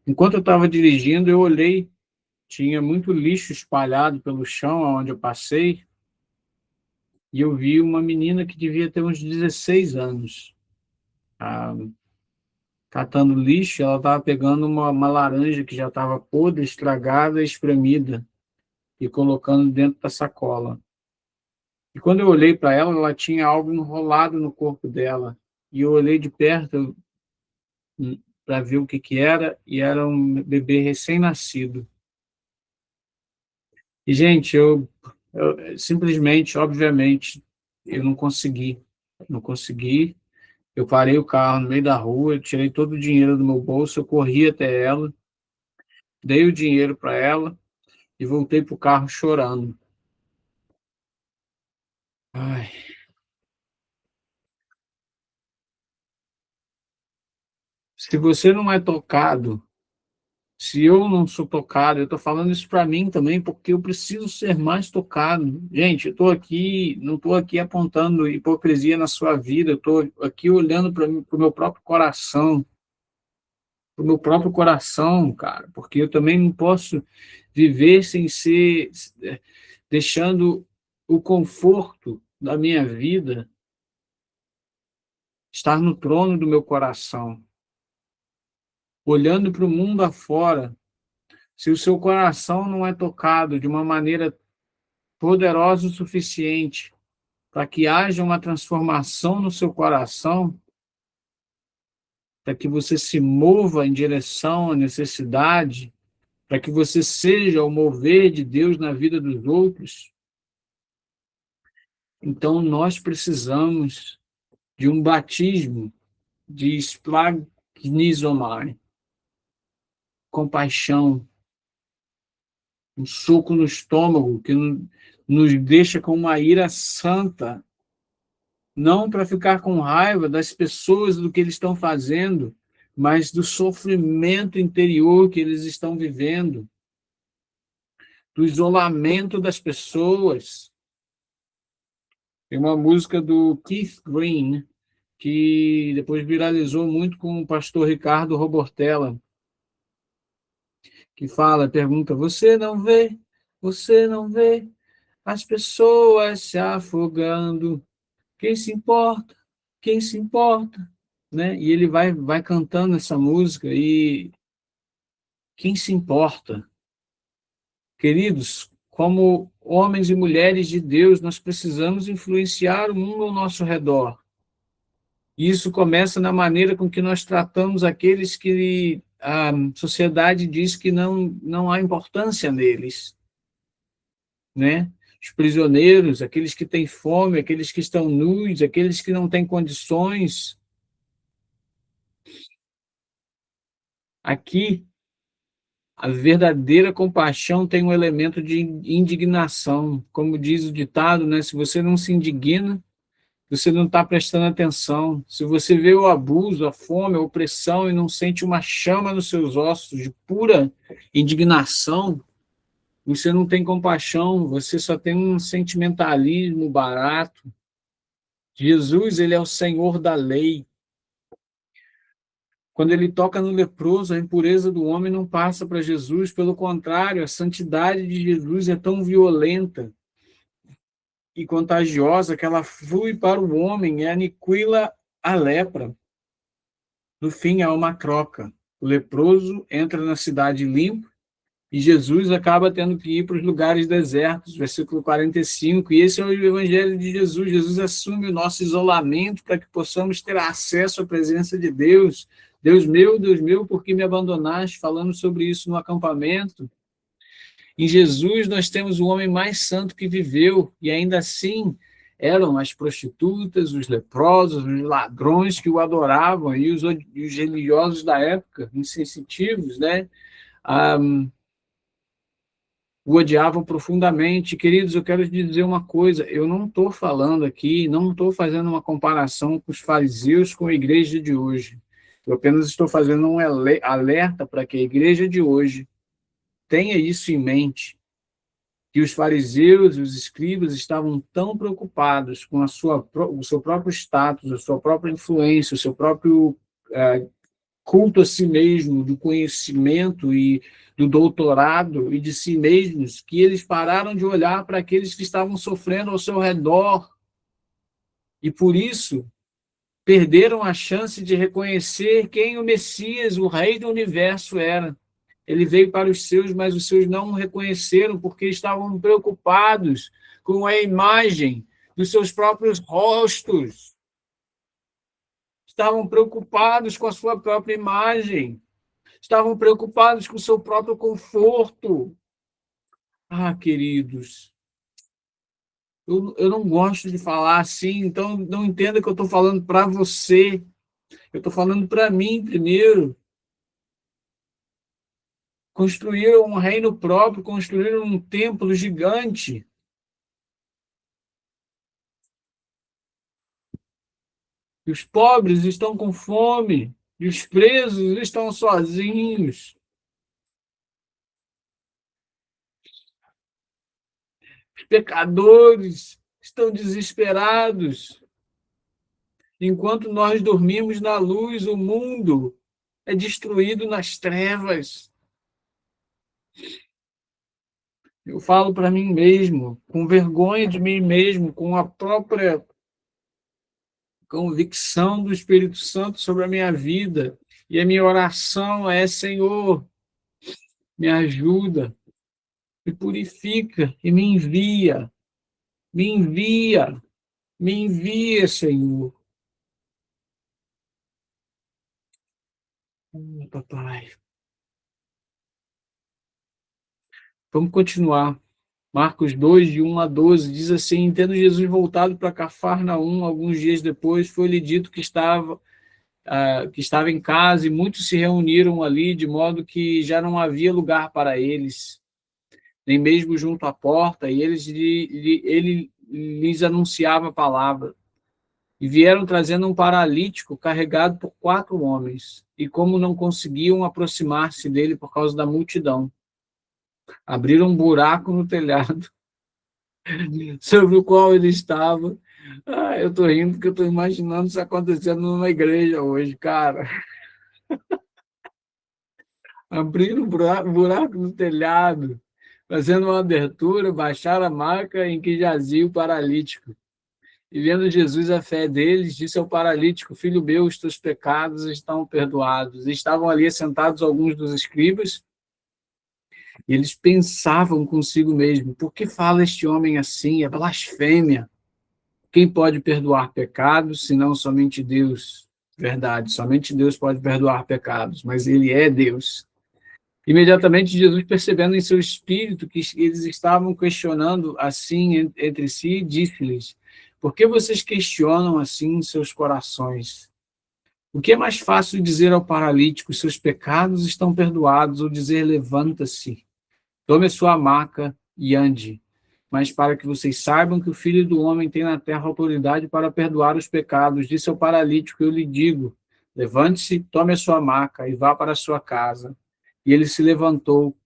Enquanto eu estava dirigindo, eu olhei, tinha muito lixo espalhado pelo chão onde eu passei, e eu vi uma menina que devia ter uns 16 anos, catando lixo. Ela estava pegando uma laranja que já estava podre, estragada, espremida, e colocando dentro da sacola. E quando eu olhei para ela, ela tinha algo enrolado no corpo dela. E eu olhei de perto para ver o que que era, e era um bebê recém-nascido. E, gente, eu simplesmente, obviamente, eu não consegui. Não consegui. Eu parei o carro no meio da rua, eu tirei todo o dinheiro do meu bolso, eu corri até ela, dei o dinheiro para ela e voltei para o carro chorando. Ai, se você não é tocado, se eu não sou tocado, eu estou falando isso para mim também, porque eu preciso ser mais tocado. Gente, eu estou aqui, não estou aqui apontando hipocrisia na sua vida, eu estou aqui olhando para o meu próprio coração, para o meu próprio coração, cara, porque eu também não posso viver sem ser, deixando o conforto da minha vida estar no trono do meu coração, olhando para o mundo afora. Se o seu coração não é tocado de uma maneira poderosa o suficiente para que haja uma transformação no seu coração, para que você se mova em direção à necessidade, para que você seja o mover de Deus na vida dos outros, então nós precisamos de um batismo de splagnizomai, compaixão, um soco no estômago que nos deixa com uma ira santa, não para ficar com raiva das pessoas do que eles estão fazendo, mas do sofrimento interior que eles estão vivendo, do isolamento das pessoas. Tem uma música do Keith Green, que depois viralizou muito com o pastor Ricardo Robortella, que pergunta, você não vê as pessoas se afogando, quem se importa, quem se importa, né? E ele vai cantando essa música, e quem se importa? Queridos, como homens e mulheres de Deus, nós precisamos influenciar o mundo ao nosso redor. E isso começa na maneira com que nós tratamos aqueles que a sociedade diz que não há importância neles, né? Os prisioneiros, aqueles que têm fome, aqueles que estão nus, aqueles que não têm condições. Aqui, a verdadeira compaixão tem um elemento de indignação. Como diz o ditado, né? Se você não se indigna, você não está prestando atenção. Se você vê o abuso, a fome, a opressão e não sente uma chama nos seus ossos de pura indignação, você não tem compaixão, você só tem um sentimentalismo barato. Jesus, ele é o Senhor da lei. Quando ele toca no leproso, a impureza do homem não passa para Jesus, pelo contrário, a santidade de Jesus é tão violenta e contagiosa que ela flui para o homem e aniquila a lepra. No fim, há uma troca. O leproso entra na cidade limpo e Jesus acaba tendo que ir para os lugares desertos, versículo 45, e esse é o evangelho de Jesus. Jesus assume o nosso isolamento para que possamos ter acesso à presença de Deus. Deus meu, por que me abandonaste? Falando sobre isso no acampamento. Em Jesus nós temos o homem mais santo que viveu, e ainda assim eram as prostitutas, os leprosos, os ladrões que o adoravam, e os religiosos da época, insensitivos, né? O odiavam profundamente. Queridos, eu quero te dizer uma coisa, eu não estou falando aqui, não estou fazendo uma comparação com os fariseus com a igreja de hoje. Eu apenas estou fazendo um alerta para que a igreja de hoje tenha isso em mente, que os fariseus e os escribas estavam tão preocupados com o seu próprio status, a sua própria influência, o seu próprio culto a si mesmo, do conhecimento e do doutorado e de si mesmos, que eles pararam de olhar para aqueles que estavam sofrendo ao seu redor. E por isso perderam a chance de reconhecer quem o Messias, o Rei do Universo, era. Ele veio para os seus, mas os seus não o reconheceram porque estavam preocupados com a imagem dos seus próprios rostos. Estavam preocupados com a sua própria imagem. Estavam preocupados com o seu próprio conforto. Ah, queridos, eu não gosto de falar assim, então não entenda que eu estou falando para você. Eu estou falando para mim primeiro. Construíram um reino próprio, construíram um templo gigante. E os pobres estão com fome, e os presos estão sozinhos. Os pecadores estão desesperados. Enquanto nós dormimos na luz, o mundo é destruído nas trevas. Eu falo para mim mesmo, com vergonha de mim mesmo, com a própria convicção do Espírito Santo sobre a minha vida. E a minha oração é: Senhor, me ajuda, me purifica e me envia. Me envia, me envia, Senhor. Papai. Vamos continuar. Marcos 2, de 1 a 12, diz assim: tendo Jesus voltado para Cafarnaum, alguns dias depois, foi-lhe dito que estava em casa, e muitos se reuniram ali, de modo que já não havia lugar para eles, nem mesmo junto à porta, e ele lhes anunciava a palavra. E vieram trazendo um paralítico carregado por 4 homens, e como não conseguiam aproximar-se dele por causa da multidão, abriram um buraco no telhado sobre o qual ele estava. Eu estou rindo porque eu estou imaginando isso acontecendo numa igreja hoje, cara. Abriram um buraco no telhado, fazendo uma abertura, baixaram a maca em que jazia o paralítico. E vendo Jesus a fé deles, disse ao paralítico: filho meu, os teus pecados estão perdoados. E estavam ali sentados alguns dos escribas, e eles pensavam consigo mesmo: por que fala este homem assim? É blasfêmia. Quem pode perdoar pecados, senão somente Deus? Verdade, somente Deus pode perdoar pecados, mas ele é Deus. Imediatamente Jesus, percebendo em seu espírito que eles estavam questionando assim entre si, disse-lhes: por que vocês questionam assim em seus corações? O que é mais fácil dizer ao paralítico: seus pecados estão perdoados, ou dizer: levanta-se, tome a sua maca e ande? Mas para que vocês saibam que o Filho do Homem tem na terra autoridade para perdoar os pecados, disse ao paralítico: eu lhe digo, levante-se, tome a sua maca e vá para a sua casa. E ele se levantou,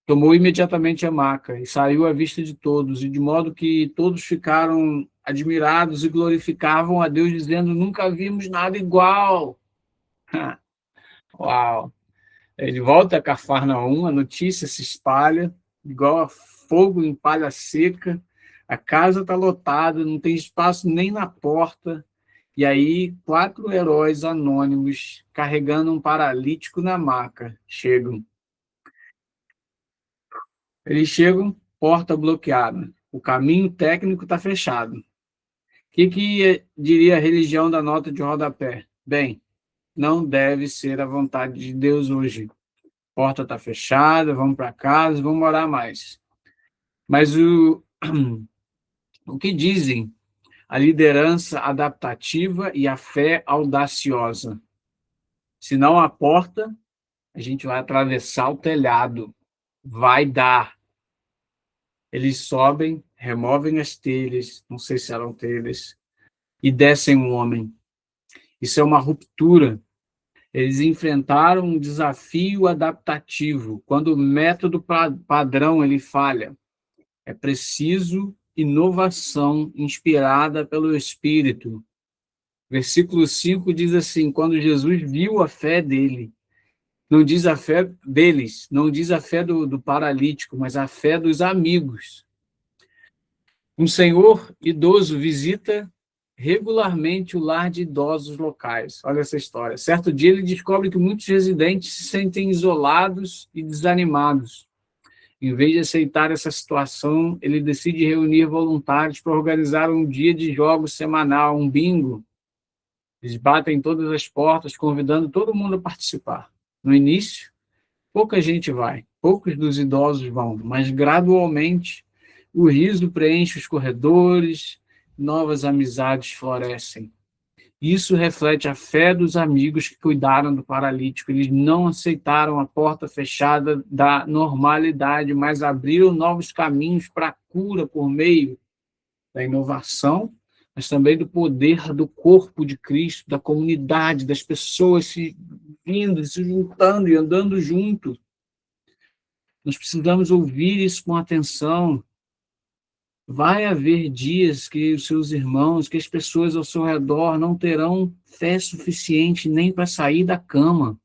tomou imediatamente a maca e saiu à vista de todos, e de modo que todos ficaram admirados e glorificavam a Deus, dizendo: nunca vimos nada igual. Uau! Ele volta a Cafarnaum, a notícia se espalha, igual a fogo em palha seca, a casa está lotada, não tem espaço nem na porta, e aí 4 heróis anônimos, carregando um paralítico na maca, chegam. Eles chegam, porta bloqueada, o caminho técnico está fechado. O que diria a religião da nota de rodapé? Bem, não deve ser a vontade de Deus hoje. Porta está fechada, vamos para casa, vamos orar mais. Mas o que dizem a liderança adaptativa e a fé audaciosa? Se não há porta, a gente vai atravessar o telhado. Vai dar. Eles sobem, removem as telhas, não sei se eram telhas, e descem um homem. Isso é uma ruptura. Eles enfrentaram um desafio adaptativo, quando o método padrão ele falha. É preciso inovação inspirada pelo Espírito. Versículo 5 diz assim: quando Jesus viu a fé dele, não diz a fé deles, não diz a fé do paralítico, mas a fé dos amigos. Um senhor idoso visita regularmente o lar de idosos locais. Olha essa história. Certo dia ele descobre que muitos residentes se sentem isolados e desanimados. Em vez de aceitar essa situação, ele decide reunir voluntários para organizar um dia de jogos semanal, um bingo. Eles batem todas as portas, convidando todo mundo a participar. No início, pouca gente vai, poucos dos idosos vão, mas gradualmente o riso preenche os corredores, novas amizades florescem. Isso reflete a fé dos amigos que cuidaram do paralítico. Eles não aceitaram a porta fechada da normalidade, mas abriram novos caminhos para a cura por meio da inovação, mas também do poder do corpo de Cristo, da comunidade, das pessoas se vindo, se juntando e andando junto. Nós precisamos ouvir isso com atenção. Vai haver dias que os seus irmãos, que as pessoas ao seu redor não terão fé suficiente nem para sair da cama.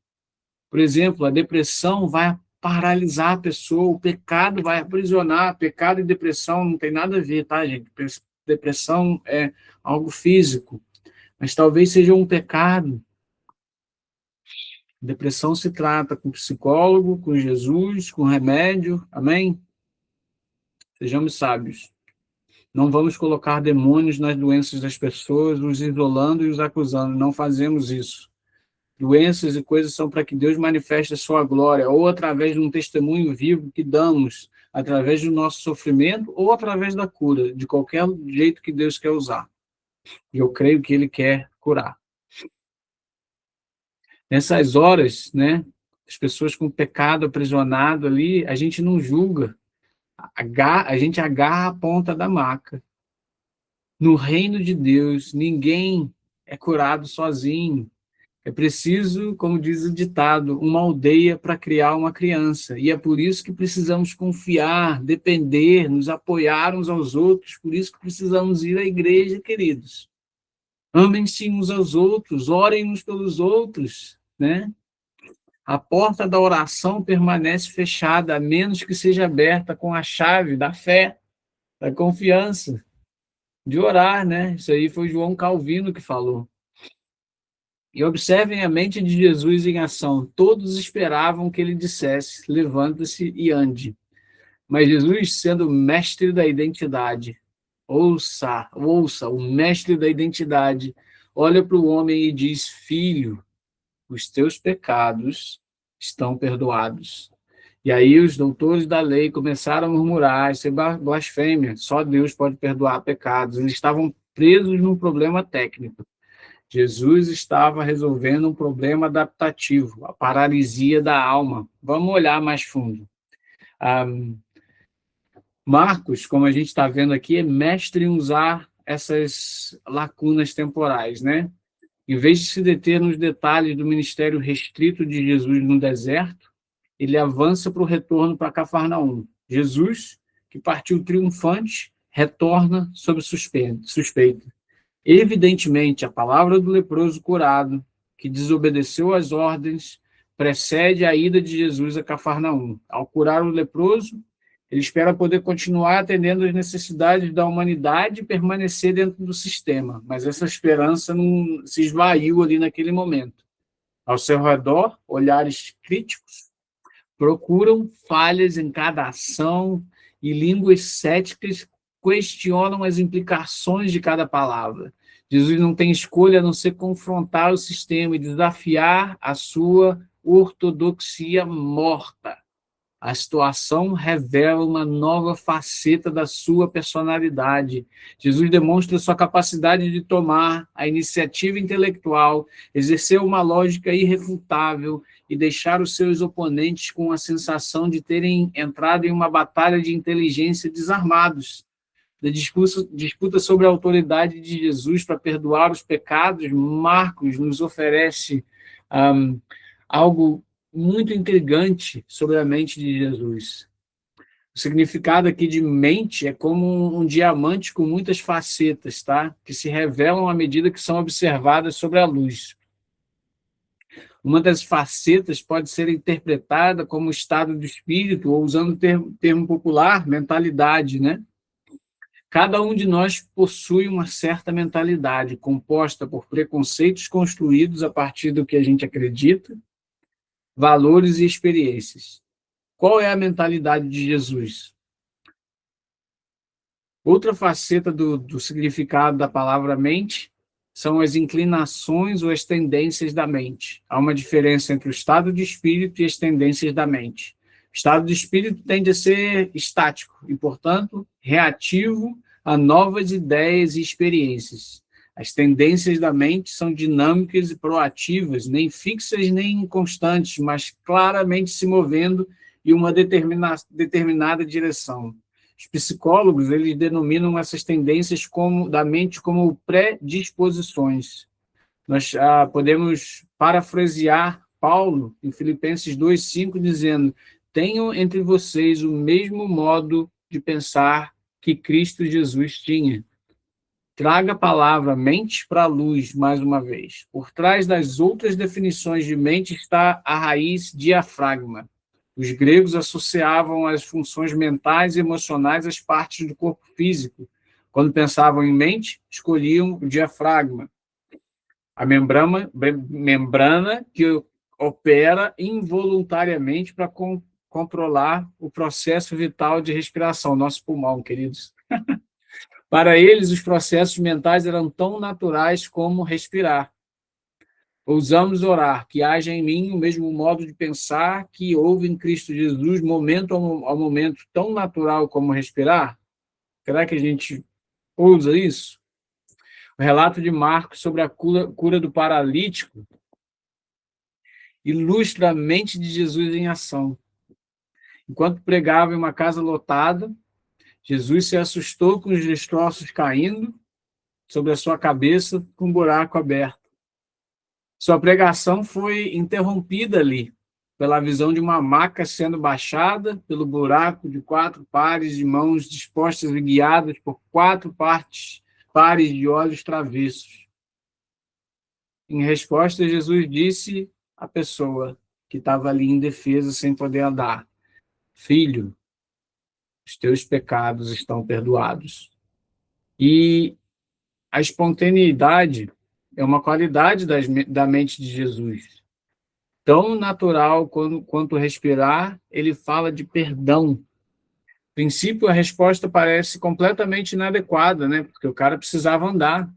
Por exemplo, a depressão vai paralisar a pessoa, o pecado vai aprisionar. Pecado e depressão não tem nada a ver, tá, gente? Depressão é algo físico, mas talvez seja um pecado. Depressão se trata com psicólogo, com Jesus, com remédio, amém? Sejamos sábios. Não vamos colocar demônios nas doenças das pessoas, os isolando e os acusando. Não fazemos isso. Doenças e coisas são para que Deus manifeste a sua glória, ou através de um testemunho vivo que damos, através do nosso sofrimento, ou através da cura, de qualquer jeito que Deus quer usar. E eu creio que Ele quer curar. Nessas horas, né, as pessoas com pecado aprisionado ali, a gente não julga. A gente agarra a ponta da maca. No reino de Deus, ninguém é curado sozinho. É preciso, como diz o ditado, uma aldeia para criar uma criança. E é por isso que precisamos confiar, depender, nos apoiar uns aos outros. Por isso que precisamos ir à igreja, queridos. Amem-se uns aos outros, orem uns pelos outros, né? A porta da oração permanece fechada, a menos que seja aberta com a chave da fé, da confiança, de orar, né? Isso aí foi João Calvino que falou. E observem a mente de Jesus em ação. Todos esperavam que ele dissesse, levanta-se e ande. Mas Jesus, sendo mestre da identidade, ouça, o mestre da identidade, olha para o homem e diz, filho, os teus pecados estão perdoados. E aí os doutores da lei começaram a murmurar, isso é blasfêmia, só Deus pode perdoar pecados. Eles estavam presos num problema técnico. Jesus estava resolvendo um problema adaptativo, a paralisia da alma. Vamos olhar mais fundo. Marcos, como a gente está vendo aqui, é mestre em usar essas lacunas temporais, né? Em vez de se deter nos detalhes do ministério restrito de Jesus no deserto, ele avança para o retorno para Cafarnaum. Jesus, que partiu triunfante, retorna sob suspeita. Evidentemente, a palavra do leproso curado, que desobedeceu às ordens, precede a ida de Jesus a Cafarnaum. Ao curar o leproso, ele espera poder continuar atendendo às necessidades da humanidade e permanecer dentro do sistema, mas essa esperança não se esvaiu ali naquele momento. Ao seu redor, olhares críticos procuram falhas em cada ação e línguas céticas questionam as implicações de cada palavra. Jesus não tem escolha a não ser confrontar o sistema e desafiar a sua ortodoxia morta. A situação revela uma nova faceta da sua personalidade. Jesus demonstra sua capacidade de tomar a iniciativa intelectual, exercer uma lógica irrefutável e deixar os seus oponentes com a sensação de terem entrado em uma batalha de inteligência desarmados. Da disputa sobre a autoridade de Jesus para perdoar os pecados, Marcos nos oferece algo muito intrigante sobre a mente de Jesus. O significado aqui de mente é como um diamante com muitas facetas, tá? Que se revelam à medida que são observadas sobre a luz. Uma das facetas pode ser interpretada como estado do espírito, ou usando o termo popular, mentalidade, né? Cada um de nós possui uma certa mentalidade, composta por preconceitos construídos a partir do que a gente acredita, valores e experiências. Qual é a mentalidade de Jesus? Outra faceta do significado da palavra mente são as inclinações ou as tendências da mente. Há uma diferença entre o estado de espírito e as tendências da mente. O estado de espírito tende a ser estático e, portanto, reativo a novas ideias e experiências. As tendências da mente são dinâmicas e proativas, nem fixas nem inconstantes, mas claramente se movendo em uma determinada direção. Os psicólogos, eles denominam essas tendências da mente como predisposições. Nós podemos parafrasear Paulo em Filipenses 2:5, dizendo: tenham entre vocês o mesmo modo de pensar que Cristo Jesus tinha. Traga a palavra mente para a luz, mais uma vez. Por trás das outras definições de mente está a raiz diafragma. Os gregos associavam as funções mentais e emocionais às partes do corpo físico. Quando pensavam em mente, escolhiam o diafragma, a membrana que opera involuntariamente para controlar o processo vital de respiração, nosso pulmão, queridos. Para eles, os processos mentais eram tão naturais como respirar. Ousamos orar, que haja em mim o mesmo modo de pensar que houve em Cristo Jesus, momento ao momento, tão natural como respirar? Será que a gente ousa isso? O relato de Marcos sobre a cura do paralítico ilustra a mente de Jesus em ação. Enquanto pregava em uma casa lotada, Jesus se assustou com os destroços caindo sobre a sua cabeça com um buraco aberto. Sua pregação foi interrompida ali, pela visão de uma maca sendo baixada, pelo buraco de 4 pares de mãos dispostas e guiadas por 4 pares de olhos travessos. Em resposta, Jesus disse à pessoa que estava ali indefesa, sem poder andar: filho, os teus pecados estão perdoados. E a espontaneidade é uma qualidade da mente de Jesus. Tão natural quanto respirar, ele fala de perdão. A princípio, a resposta parece completamente inadequada, né? Porque o cara precisava andar.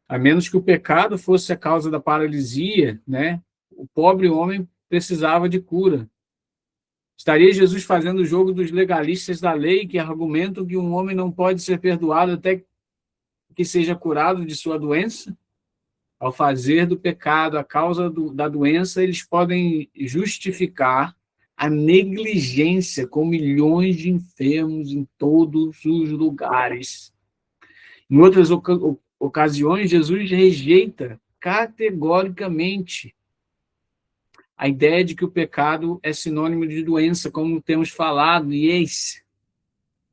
A menos que o pecado fosse a causa da paralisia, né? O pobre homem precisava de cura. Estaria Jesus fazendo o jogo dos legalistas da lei, que argumentam que um homem não pode ser perdoado até que seja curado de sua doença? Ao fazer do pecado a causa da doença, eles podem justificar a negligência com milhões de enfermos em todos os lugares. Em outras ocasiões, Jesus rejeita categoricamente a ideia de que o pecado é sinônimo de doença, como temos falado, e eis.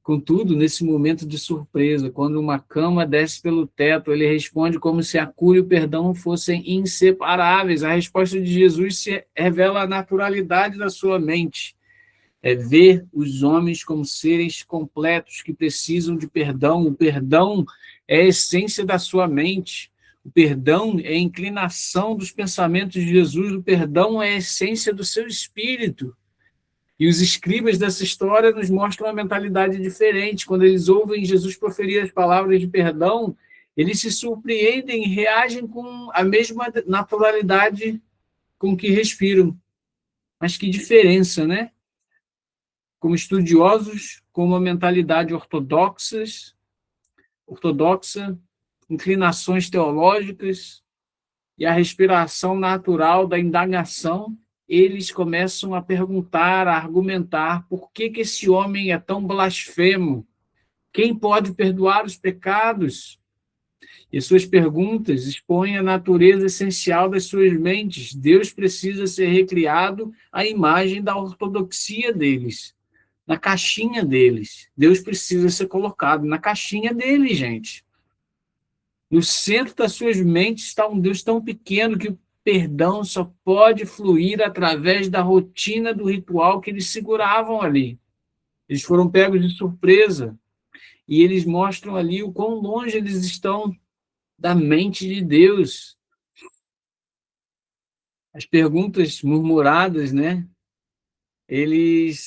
Contudo, nesse momento de surpresa, quando uma cama desce pelo teto, ele responde como se a cura e o perdão fossem inseparáveis. A resposta de Jesus se revela a naturalidade da sua mente. É ver os homens como seres completos que precisam de perdão. O perdão é a essência da sua mente. O perdão é a inclinação dos pensamentos de Jesus. O perdão é a essência do seu espírito. E os escribas dessa história nos mostram uma mentalidade diferente. Quando eles ouvem Jesus proferir as palavras de perdão, eles se surpreendem e reagem com a mesma naturalidade com que respiram. Mas que diferença, né? Como estudiosos, com uma mentalidade ortodoxa, inclinações teológicas e a respiração natural da indagação, eles começam a perguntar, a argumentar por que esse homem é tão blasfemo? Quem pode perdoar os pecados? E suas perguntas expõem a natureza essencial das suas mentes. Deus precisa ser recriado à imagem da ortodoxia deles, na caixinha deles. Deus precisa ser colocado na caixinha deles, gente. No centro das suas mentes está um Deus tão pequeno que o perdão só pode fluir através da rotina do ritual que eles seguravam ali. Eles foram pegos de surpresa e eles mostram ali o quão longe eles estão da mente de Deus. As perguntas murmuradas, né?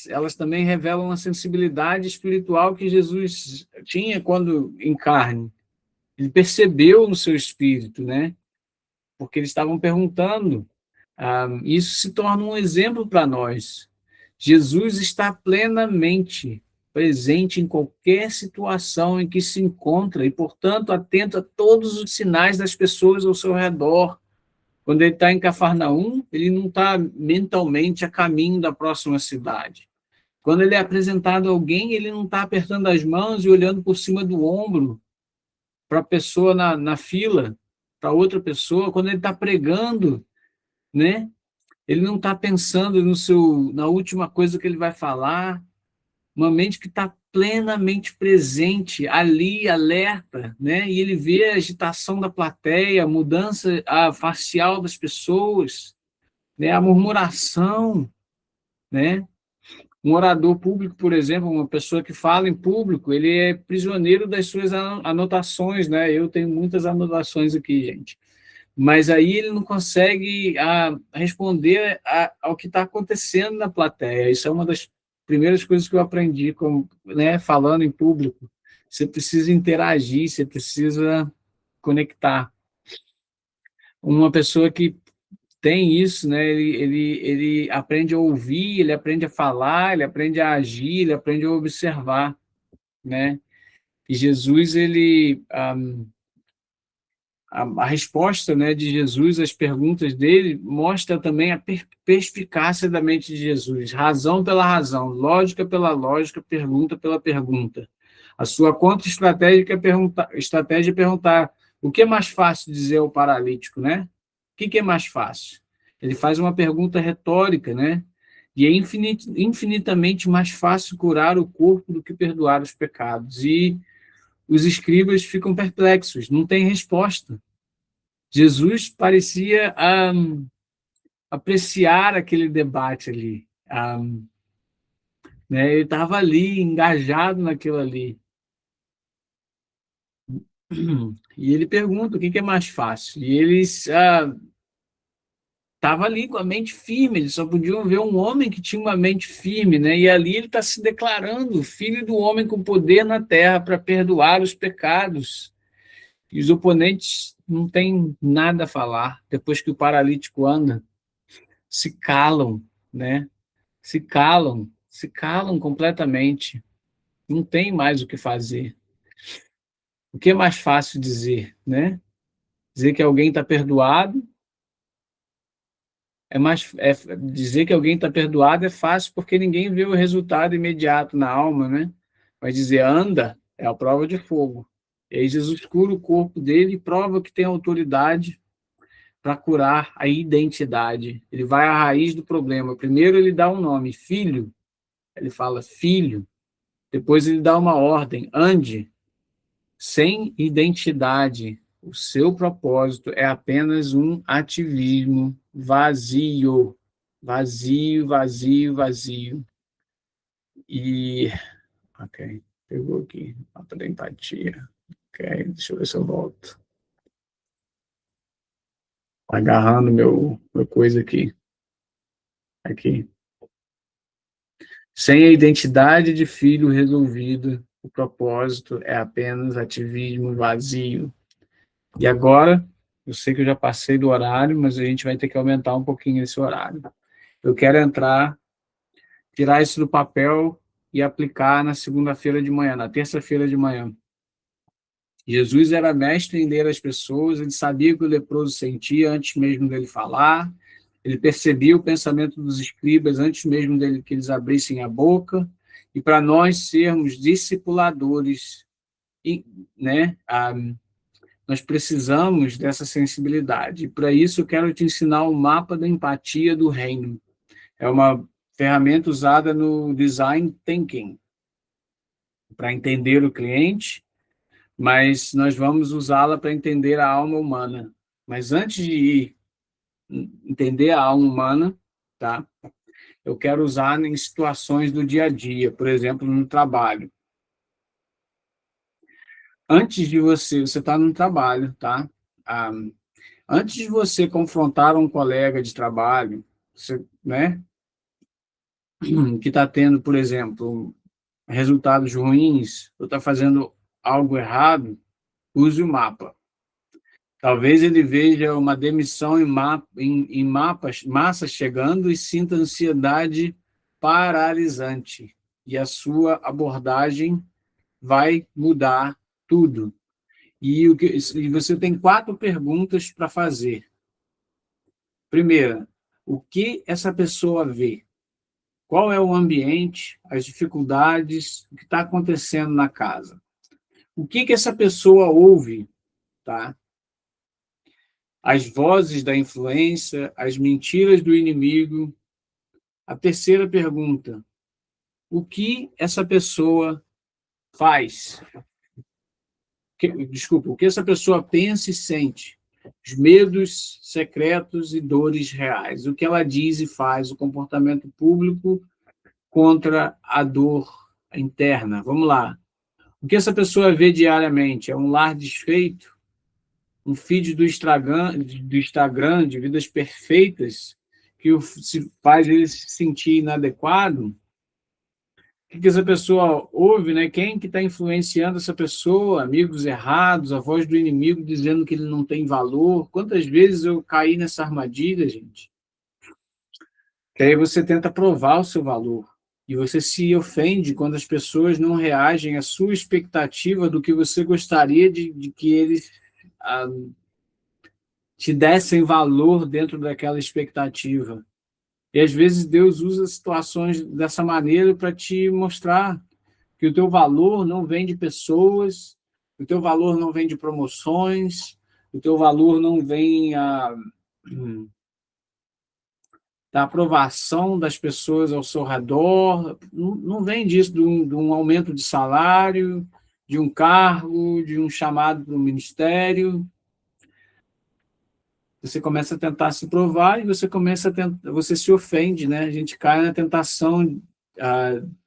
elas também revelam a sensibilidade espiritual que Jesus tinha quando em carne. Ele percebeu no seu espírito, né? Porque eles estavam perguntando. Isso se torna um exemplo para nós. Jesus está plenamente presente em qualquer situação em que se encontra e, portanto, atento a todos os sinais das pessoas ao seu redor. Quando ele está em Cafarnaum, ele não está mentalmente a caminho da próxima cidade. Quando ele é apresentado a alguém, ele não está apertando as mãos e olhando por cima do ombro para a pessoa na fila, para outra pessoa. Quando ele está pregando, né? Ele não está pensando na última coisa que ele vai falar. Uma mente que está plenamente presente, ali, alerta, né? E ele vê a agitação da plateia, a mudança facial das pessoas, né? A murmuração, né? Um orador público, por exemplo, uma pessoa que fala em público, ele é prisioneiro das suas anotações, né? Eu tenho muitas anotações aqui, gente. Mas aí ele não consegue responder ao que está acontecendo na plateia. Isso é uma das primeiras coisas que eu aprendi, né, falando em público. Você precisa interagir, você precisa conectar. Uma pessoa que tem isso, né, ele aprende a ouvir, ele aprende a falar, ele aprende a agir, ele aprende a observar, né? E Jesus, a resposta, né, de Jesus às perguntas dele mostra também a perspicácia da mente de Jesus, razão pela razão, lógica pela lógica, pergunta pela pergunta. A sua contra-estratégia é perguntar o que é mais fácil dizer ao paralítico, né? O que é mais fácil? Ele faz uma pergunta retórica, né? E é infinitamente mais fácil curar o corpo do que perdoar os pecados. E os escribas ficam perplexos, não tem resposta. Jesus parecia apreciar aquele debate ali, né? Ele estava ali, engajado naquilo ali. E ele pergunta o que é mais fácil. E eles estavam ali com a mente firme, eles só podiam ver um homem que tinha uma mente firme, né? E ali ele está se declarando filho do homem com poder na terra para perdoar os pecados. E os oponentes não têm nada a falar. Depois que o paralítico anda, se calam, né? Se calam completamente. Não tem mais o que fazer. O que é mais fácil dizer, né? Dizer que alguém está perdoado dizer que alguém está perdoado é fácil porque ninguém vê o resultado imediato na alma, né? Mas dizer anda é a prova de fogo. E aí Jesus cura o corpo dele e prova que tem autoridade para curar a identidade. Ele vai à raiz do problema. Primeiro ele dá um nome, filho. Ele fala filho. Depois ele dá uma ordem, ande. Sem identidade. O seu propósito é apenas um ativismo vazio. Vazio, vazio, vazio. E... Ok, pegou aqui. Nota da empatia. Ok, deixa eu ver se eu volto. Tá agarrando meu coisa aqui. Aqui. Sem a identidade de filho resolvida, o propósito é apenas ativismo vazio. E agora, eu sei que eu já passei do horário, mas a gente vai ter que aumentar um pouquinho esse horário. Eu quero tirar isso do papel e aplicar na segunda-feira de manhã, na terça-feira de manhã. Jesus era mestre em ler as pessoas, ele sabia o que o leproso sentia antes mesmo dele falar, ele percebia o pensamento dos escribas antes mesmo dele que eles abrissem a boca, e para nós sermos discipuladores, né, nós precisamos dessa sensibilidade. E para isso eu quero te ensinar o mapa da empatia do reino. É uma ferramenta usada no design thinking, para entender o cliente, mas nós vamos usá-la para entender a alma humana. Mas antes de entender a alma humana, tá? Eu quero usar em situações do dia a dia, por exemplo, no trabalho. Antes de você está no trabalho, tá? Antes de você confrontar um colega de trabalho, você, né? que está tendo, por exemplo, resultados ruins, ou está fazendo algo errado, use o mapa. Talvez ele veja uma demissão em massa chegando e sinta ansiedade paralisante. E a sua abordagem vai mudar tudo. E você tem 4 perguntas para fazer. Primeira, o que essa pessoa vê? Qual é o ambiente, as dificuldades, o que está acontecendo na casa? O que essa pessoa ouve, tá? As vozes da influência, as mentiras do inimigo. A terceira pergunta, o que essa pessoa faz? O que essa pessoa pensa e sente? Os medos secretos e dores reais. O que ela diz e faz, o comportamento público contra a dor interna. Vamos lá. O que essa pessoa vê diariamente? É um lar desfeito? Um feed do Instagram de vidas perfeitas que faz ele se sentir inadequado? O que essa pessoa ouve, né? Quem que está influenciando essa pessoa? Amigos errados, a voz do inimigo dizendo que ele não tem valor. Quantas vezes eu caí nessa armadilha, gente? Que aí você tenta provar o seu valor. E você se ofende quando as pessoas não reagem à sua expectativa do que você gostaria de que eles te dessem valor dentro daquela expectativa. E às vezes Deus usa situações dessa maneira para te mostrar que o teu valor não vem de pessoas, o teu valor não vem de promoções, o teu valor não vem da aprovação das pessoas ao seu redor, não vem disso, de um aumento de salário, de um cargo, de um chamado para o ministério. Você começa a tentar se provar e você se ofende, né? A gente cai na tentação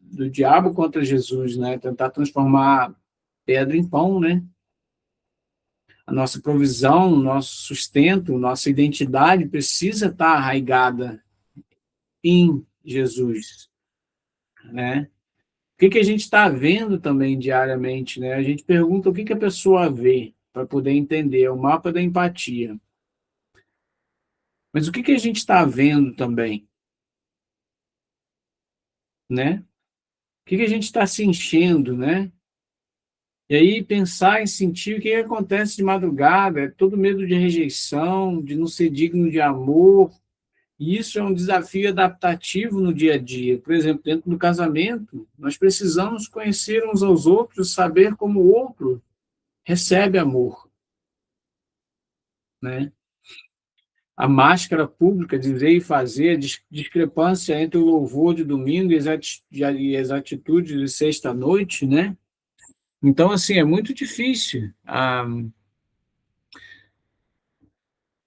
do diabo contra Jesus, né? Tentar transformar pedra em pão, né? A nossa provisão, nosso sustento, nossa identidade precisa estar arraigada em Jesus, né? O que a gente está vendo também diariamente, né? A gente pergunta o que a pessoa vê para poder entender, é o mapa da empatia. Mas o que a gente está vendo também, né? O que a gente está se enchendo, né? E aí pensar em sentir o que acontece de madrugada, é todo medo de rejeição, de não ser digno de amor. E isso é um desafio adaptativo no dia a dia. Por exemplo, dentro do casamento, nós precisamos conhecer uns aos outros, saber como o outro recebe amor, né? A máscara pública, dizer e fazer, a discrepância entre o louvor de domingo e as atitudes de sexta-noite, né? Então, assim, é muito difícil.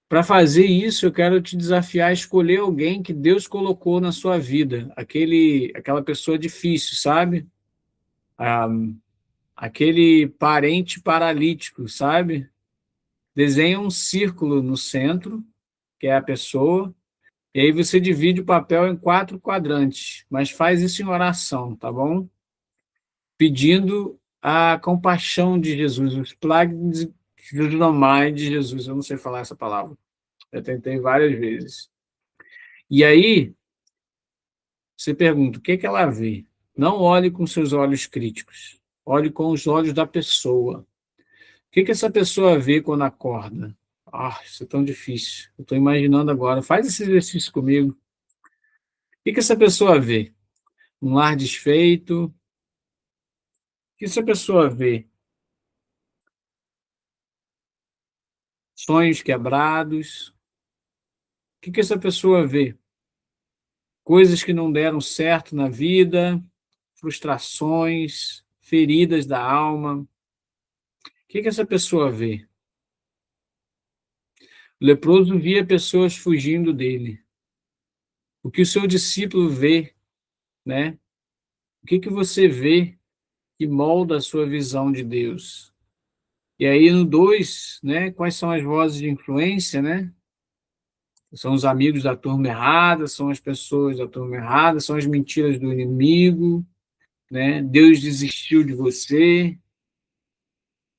Para fazer isso, eu quero te desafiar a escolher alguém que Deus colocou na sua vida, aquela pessoa difícil, sabe? Aquele parente paralítico, sabe? Desenha um círculo no centro, que é a pessoa, e aí você divide o papel em 4 quadrantes, mas faz isso em oração, tá bom? Pedindo a compaixão de Jesus, os plagmas de Jesus, eu não sei falar essa palavra, eu tentei várias vezes. E aí, você pergunta, o que ela vê? Não olhe com seus olhos críticos, olhe com os olhos da pessoa. O que essa pessoa vê quando acorda? Isso é tão difícil. Eu estou imaginando agora. Faz esse exercício comigo. O que essa pessoa vê? Um lar desfeito? O que essa pessoa vê? Sonhos quebrados? O que essa pessoa vê? Coisas que não deram certo na vida, frustrações, feridas da alma. O que essa pessoa vê? O leproso via pessoas fugindo dele. O que o seu discípulo vê, né? O que você vê que molda a sua visão de Deus? E aí no 2, né? Quais são as vozes de influência, né? São os amigos da turma errada, são as pessoas da turma errada, são as mentiras do inimigo, né? Deus desistiu de você.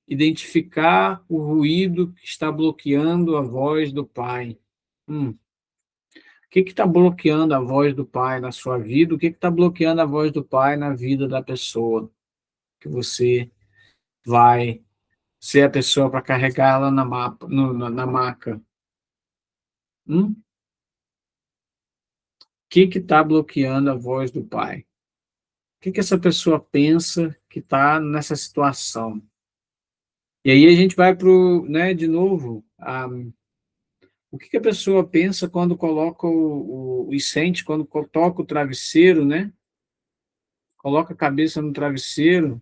Identificar o ruído que está bloqueando a voz do Pai. O que está bloqueando a voz do Pai na sua vida? O que está bloqueando a voz do Pai na vida da pessoa? Que você vai ser a pessoa para carregar ela na maca. O que está bloqueando a voz do Pai? O que essa pessoa pensa que está nessa situação? E aí a gente vai para né, de novo, o que a pessoa pensa quando coloca e sente quando toca o travesseiro, né? Coloca a cabeça no travesseiro,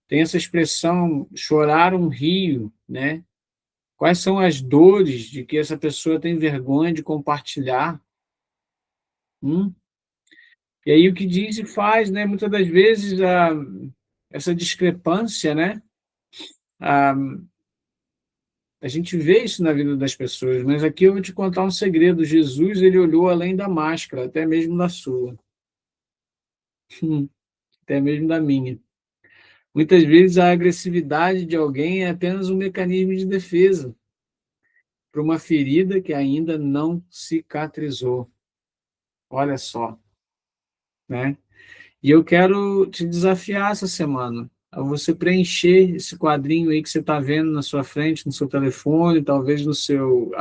tem essa expressão, chorar um rio, né? Quais são as dores de que essa pessoa tem vergonha de compartilhar? E aí o que diz e faz, né? Muitas das vezes essa discrepância, né? A gente vê isso na vida das pessoas, mas aqui eu vou te contar um segredo. Jesus, ele olhou além da máscara, até mesmo da sua. Até mesmo da minha. Muitas vezes a agressividade de alguém é apenas um mecanismo de defesa para uma ferida que ainda não cicatrizou. Olha só, né? E eu quero te desafiar essa semana a você preencher esse quadrinho aí que você está vendo na sua frente, no seu telefone, talvez no seu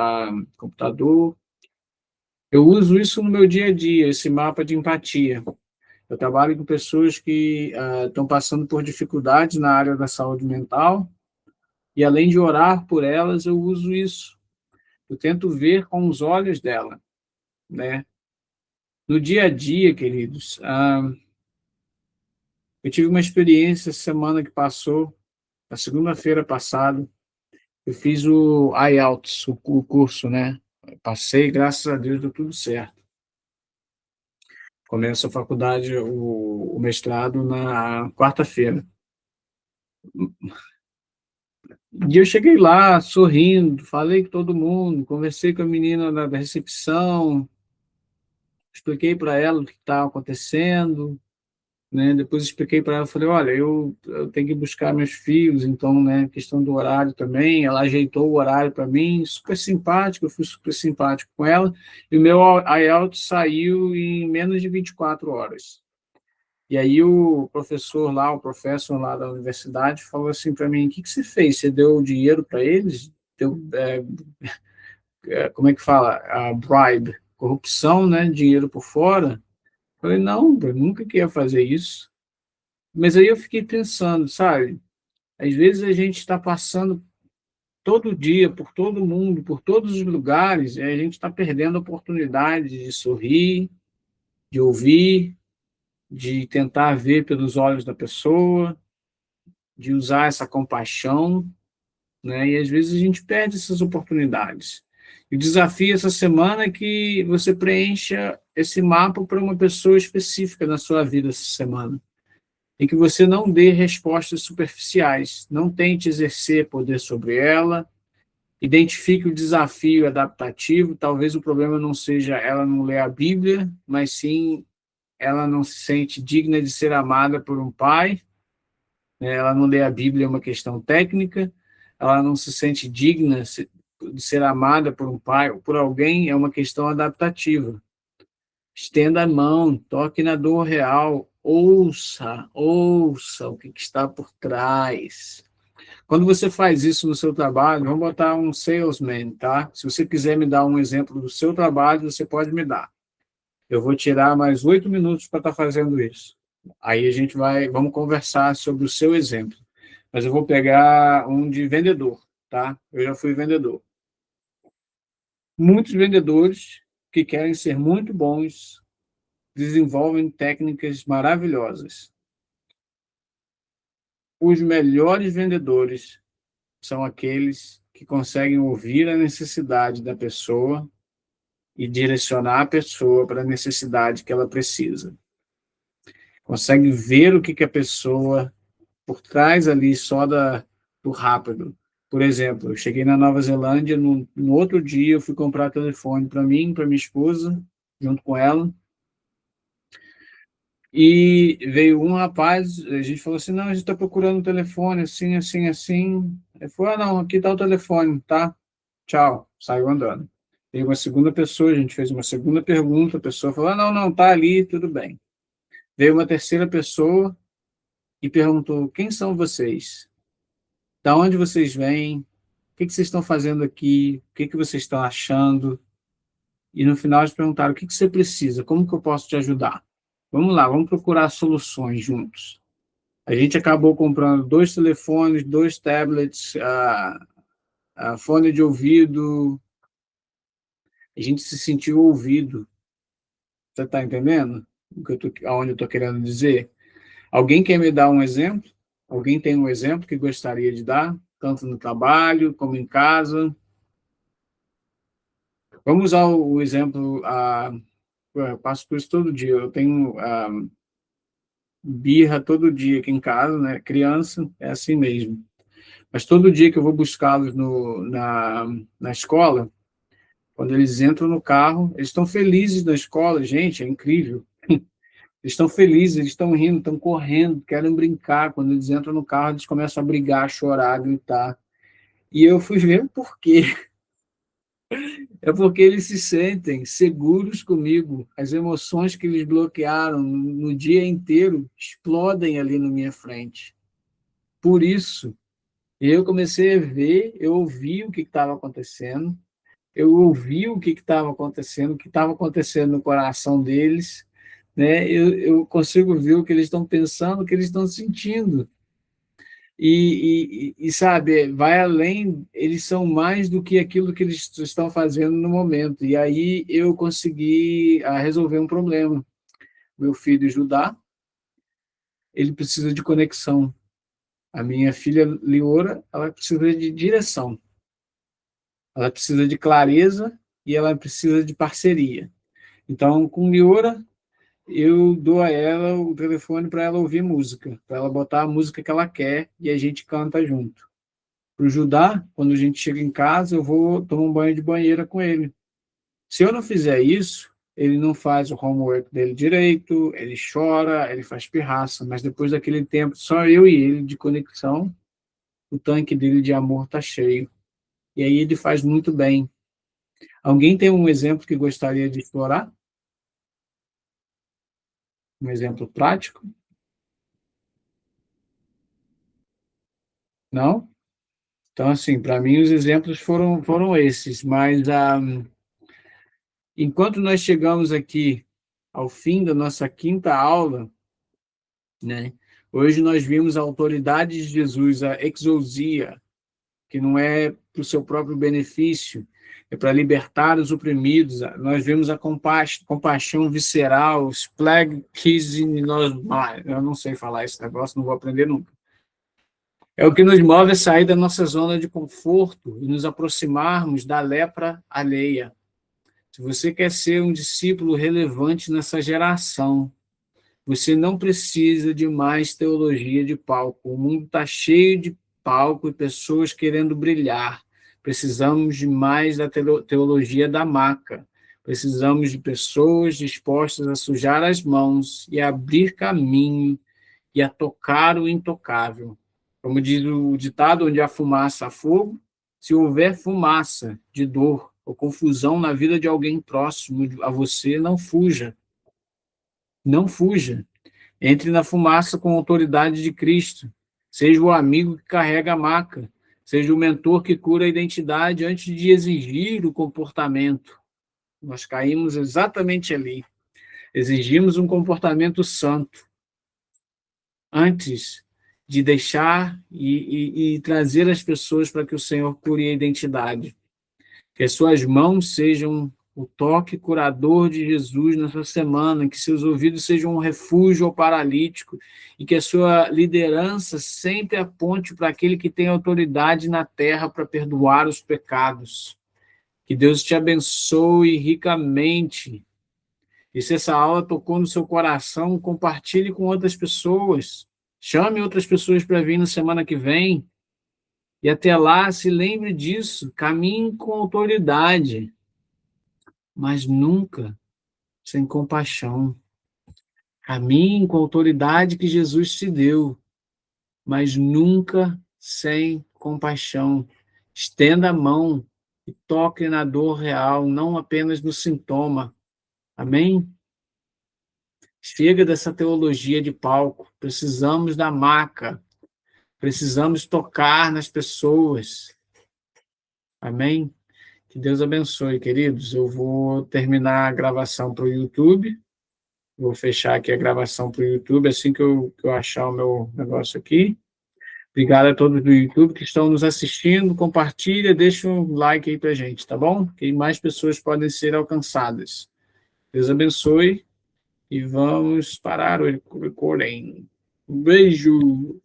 computador. Eu uso isso no meu dia a dia, esse mapa de empatia. Eu trabalho com pessoas que estão passando por dificuldades na área da saúde mental, e além de orar por elas, eu uso isso. Eu tento ver com os olhos dela, né? No dia a dia, queridos, eu tive uma experiência semana que passou, na segunda-feira passada, eu fiz o IELTS, o curso, né? Passei, graças a Deus, deu tudo certo. Começo a faculdade, o mestrado, na quarta-feira. E eu cheguei lá, sorrindo, falei com todo mundo, conversei com a menina da recepção, expliquei para ela o que estava acontecendo, né? Depois expliquei para ela, falei, olha, eu tenho que buscar meus filhos, então, né, questão do horário também, ela ajeitou o horário para mim, super simpático, eu fui super simpático com ela, e o meu IELTS saiu em menos de 24 horas. E aí o professor lá da universidade falou assim para mim, o que você fez? Você deu dinheiro para eles? Deu, como é que fala? A bribe, corrupção, né? Dinheiro por fora? Falei, não, eu nunca queria fazer isso. Mas aí eu fiquei pensando, sabe? Às vezes a gente está passando todo dia, por todo mundo, por todos os lugares, e a gente está perdendo a oportunidade de sorrir, de ouvir, de tentar ver pelos olhos da pessoa, de usar essa compaixão, né? E às vezes a gente perde essas oportunidades. E o desafio essa semana é que você preencha esse mapa para uma pessoa específica na sua vida essa semana. E que você não dê respostas superficiais, não tente exercer poder sobre ela, identifique o desafio adaptativo, talvez o problema não seja ela não ler a Bíblia, mas sim ela não se sente digna de ser amada por um pai, né? Ela não lê a Bíblia, é uma questão técnica, ela não se sente digna de ser amada por um pai ou por alguém, é uma questão adaptativa. Estenda a mão, toque na dor real, ouça o que está por trás. Quando você faz isso no seu trabalho, vamos botar um salesman, tá? Se você quiser me dar um exemplo do seu trabalho, você pode me dar. Eu vou tirar mais 8 minutos para estar fazendo isso. Aí vamos conversar sobre o seu exemplo. Mas eu vou pegar um de vendedor, tá? Eu já fui vendedor. Muitos vendedores que querem ser muito bons desenvolvem técnicas maravilhosas. Os melhores vendedores são aqueles que conseguem ouvir a necessidade da pessoa e direcionar a pessoa para a necessidade que ela precisa. Consegue ver o que a pessoa, por trás ali só do rápido, Por exemplo, eu cheguei na Nova Zelândia, no outro dia eu fui comprar telefone para mim, para minha esposa, junto com ela, e veio um rapaz, a gente falou assim, não, a gente está procurando um telefone, assim, assim, assim. Ele falou, não, aqui está o telefone, tá? Tchau, saiu andando. Veio uma segunda pessoa, a gente fez uma segunda pergunta, a pessoa falou, não, não, tá ali, tudo bem. Veio uma terceira pessoa e perguntou, quem são vocês? Da onde vocês vêm? O que vocês estão fazendo aqui? O que vocês estão achando? E no final eles perguntaram, o que você precisa? Como que eu posso te ajudar? Vamos lá, vamos procurar soluções juntos. A gente acabou comprando 2 telefones, 2 tablets, a fone de ouvido. A gente se sentiu ouvido. Você está entendendo aonde eu estou querendo dizer? Alguém quer me dar um exemplo? Alguém tem um exemplo que gostaria de dar? Tanto no trabalho como em casa? Vamos usar o exemplo, eu passo por isso todo dia. Eu tenho birra todo dia aqui em casa, né? Criança é assim mesmo. Mas todo dia que eu vou buscá-los na escola, quando eles entram no carro, eles estão felizes na escola, gente, é incrível. Eles estão felizes, eles estão rindo, estão correndo, querem brincar. Quando eles entram no carro, eles começam a brigar, a chorar, a gritar. E eu fui ver o porquê. É porque eles se sentem seguros comigo. As emoções que eles bloquearam no dia inteiro explodem ali na minha frente. Por isso, eu comecei a ver, eu ouvi o que estava acontecendo, eu ouvi o que estava acontecendo no coração deles, né? Eu consigo ver o que eles estão pensando, o que eles estão sentindo. Sabe, vai além, eles são mais do que aquilo que eles estão fazendo no momento. E aí eu consegui resolver um problema. Meu filho Judá, ele precisa de conexão. A minha filha Liora, ela precisa de direção. Ela precisa de clareza e ela precisa de parceria. Então, com Liora, eu dou a ela o telefone para ela ouvir música, para ela botar a música que ela quer e a gente canta junto. Para o Judá, quando a gente chega em casa, eu vou tomar um banho de banheira com ele. Se eu não fizer isso, ele não faz o homework dele direito, ele chora, ele faz pirraça, mas depois daquele tempo, só eu e ele de conexão, o tanque dele de amor está cheio. E aí ele faz muito bem. Alguém tem um exemplo que gostaria de explorar? Um exemplo prático? Não? Então, assim, para mim os exemplos foram esses, mas enquanto nós chegamos aqui ao fim da nossa quinta aula, né, hoje nós vimos a autoridade de Jesus, a exousia, que não é para o seu próprio benefício, é para libertar os oprimidos. Nós vimos a compaixão visceral, eu não sei falar esse negócio, não vou aprender nunca. É o que nos move a sair da nossa zona de conforto e nos aproximarmos da lepra alheia. Se você quer ser um discípulo relevante nessa geração, você não precisa de mais teologia de palco. O mundo está cheio de palco e pessoas querendo brilhar. Precisamos de mais da teologia da maca. Precisamos de pessoas dispostas a sujar as mãos e a abrir caminho e a tocar o intocável. Como diz o ditado, onde há fumaça, há fogo. Se houver fumaça de dor ou confusão na vida de alguém próximo a você, não fuja. Não fuja. Entre na fumaça com a autoridade de Cristo. Seja o amigo que carrega a maca. Seja o mentor que cura a identidade antes de exigir o comportamento. Nós caímos exatamente ali. Exigimos um comportamento santo antes de deixar e trazer as pessoas para que o Senhor cure a identidade. Que as suas mãos sejam o toque curador de Jesus nessa semana, que seus ouvidos sejam um refúgio ao paralítico e que a sua liderança sempre aponte para aquele que tem autoridade na terra para perdoar os pecados. Que Deus te abençoe ricamente. E se essa aula tocou no seu coração, compartilhe com outras pessoas. Chame outras pessoas para vir na semana que vem. E até lá, se lembre disso, caminhe com autoridade, mas nunca sem compaixão. Caminhe com a autoridade que Jesus te deu, mas nunca sem compaixão. Estenda a mão e toque na dor real, não apenas no sintoma. Amém? Chega dessa teologia de palco. Precisamos da maca. Precisamos tocar nas pessoas. Amém? Que Deus abençoe, queridos. Eu vou terminar a gravação para o YouTube. Vou fechar aqui a gravação para o YouTube assim que eu achar o meu negócio aqui. Obrigado a todos do YouTube que estão nos assistindo. Compartilha, deixa um like aí para a gente, tá bom? Que mais pessoas podem ser alcançadas. Deus abençoe e vamos parar o recording. Um beijo!